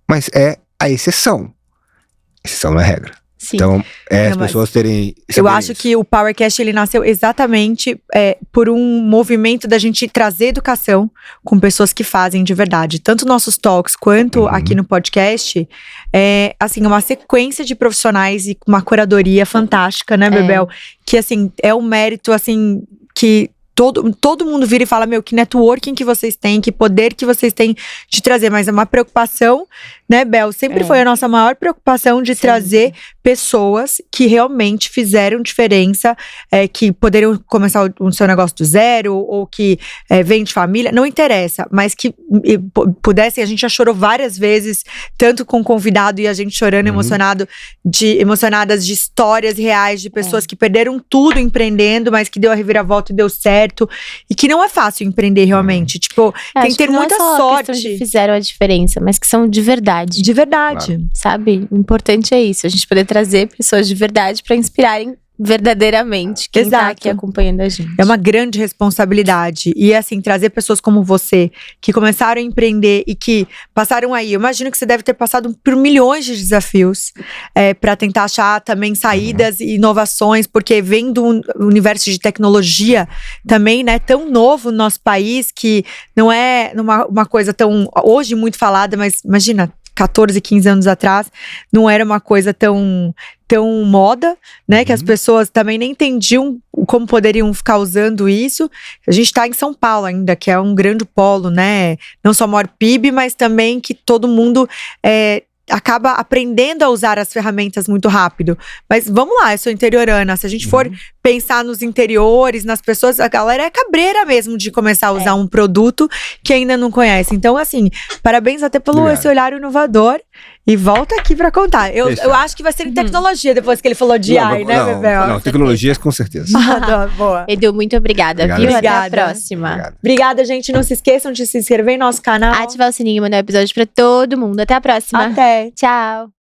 S3: Mas é a exceção. Exceção não é regra.
S2: Sim.
S3: Então, as pessoas terem...
S1: Eu acho que o PowerCast, ele nasceu exatamente por um movimento da gente trazer educação com pessoas que fazem de verdade. Tanto nossos talks, quanto aqui no podcast, assim, uma sequência de profissionais e uma curadoria fantástica, né, Bebel? Que, assim, é um mérito, assim, que... Todo mundo vira e fala, que networking que vocês têm, que poder que vocês têm de trazer. Mas é uma preocupação, né, Bel? Sempre foi a nossa maior preocupação de trazer pessoas que realmente fizeram diferença, que poderiam começar o seu negócio do zero, ou que vêm de família, não interessa. Mas que pudessem, a gente já chorou várias vezes, tanto com o convidado e a gente chorando, emocionadas de histórias reais, de pessoas que perderam tudo empreendendo, mas que deu a reviravolta e deu certo. E que não é fácil empreender realmente. Tipo, tem que ter muita sorte.
S2: Que fizeram a diferença, mas que são de verdade.
S1: De verdade.
S3: Claro.
S2: Sabe? O importante é isso. A gente poder trazer pessoas de verdade pra inspirarem verdadeiramente quem tá aqui acompanhando a gente.
S1: É uma grande responsabilidade. E assim, trazer pessoas como você, que começaram a empreender e que passaram aí. Eu imagino que você deve ter passado por milhões de desafios para tentar achar também saídas e inovações, porque vem do universo de tecnologia também, né, tão novo no nosso país, que não é uma coisa tão, hoje muito falada, mas imagina, 14, 15 anos atrás, não era uma coisa tão moda, né? Que as pessoas também nem entendiam como poderiam ficar usando isso. A gente tá em São Paulo ainda, que é um grande polo, né? Não só o maior PIB, mas também que todo mundo acaba aprendendo a usar as ferramentas muito rápido. Mas vamos lá, eu sou interiorana. Se a gente for pensar nos interiores, nas pessoas, a galera é cabreira mesmo de começar a usar um produto que ainda não conhece. Então, assim, parabéns até pelo esse olhar inovador. E volta aqui pra contar. Eu acho que vai ser em tecnologia, depois que ele falou de AI, né, Bebel?
S3: Não, tecnologias com certeza.
S1: Boa.
S2: Edu, muito obrigada, viu? Até a próxima.
S1: Obrigada, gente. Não se esqueçam de se inscrever em nosso canal.
S2: Ativar o sininho e mandar o episódio pra todo mundo. Até a próxima.
S1: Até.
S2: Tchau.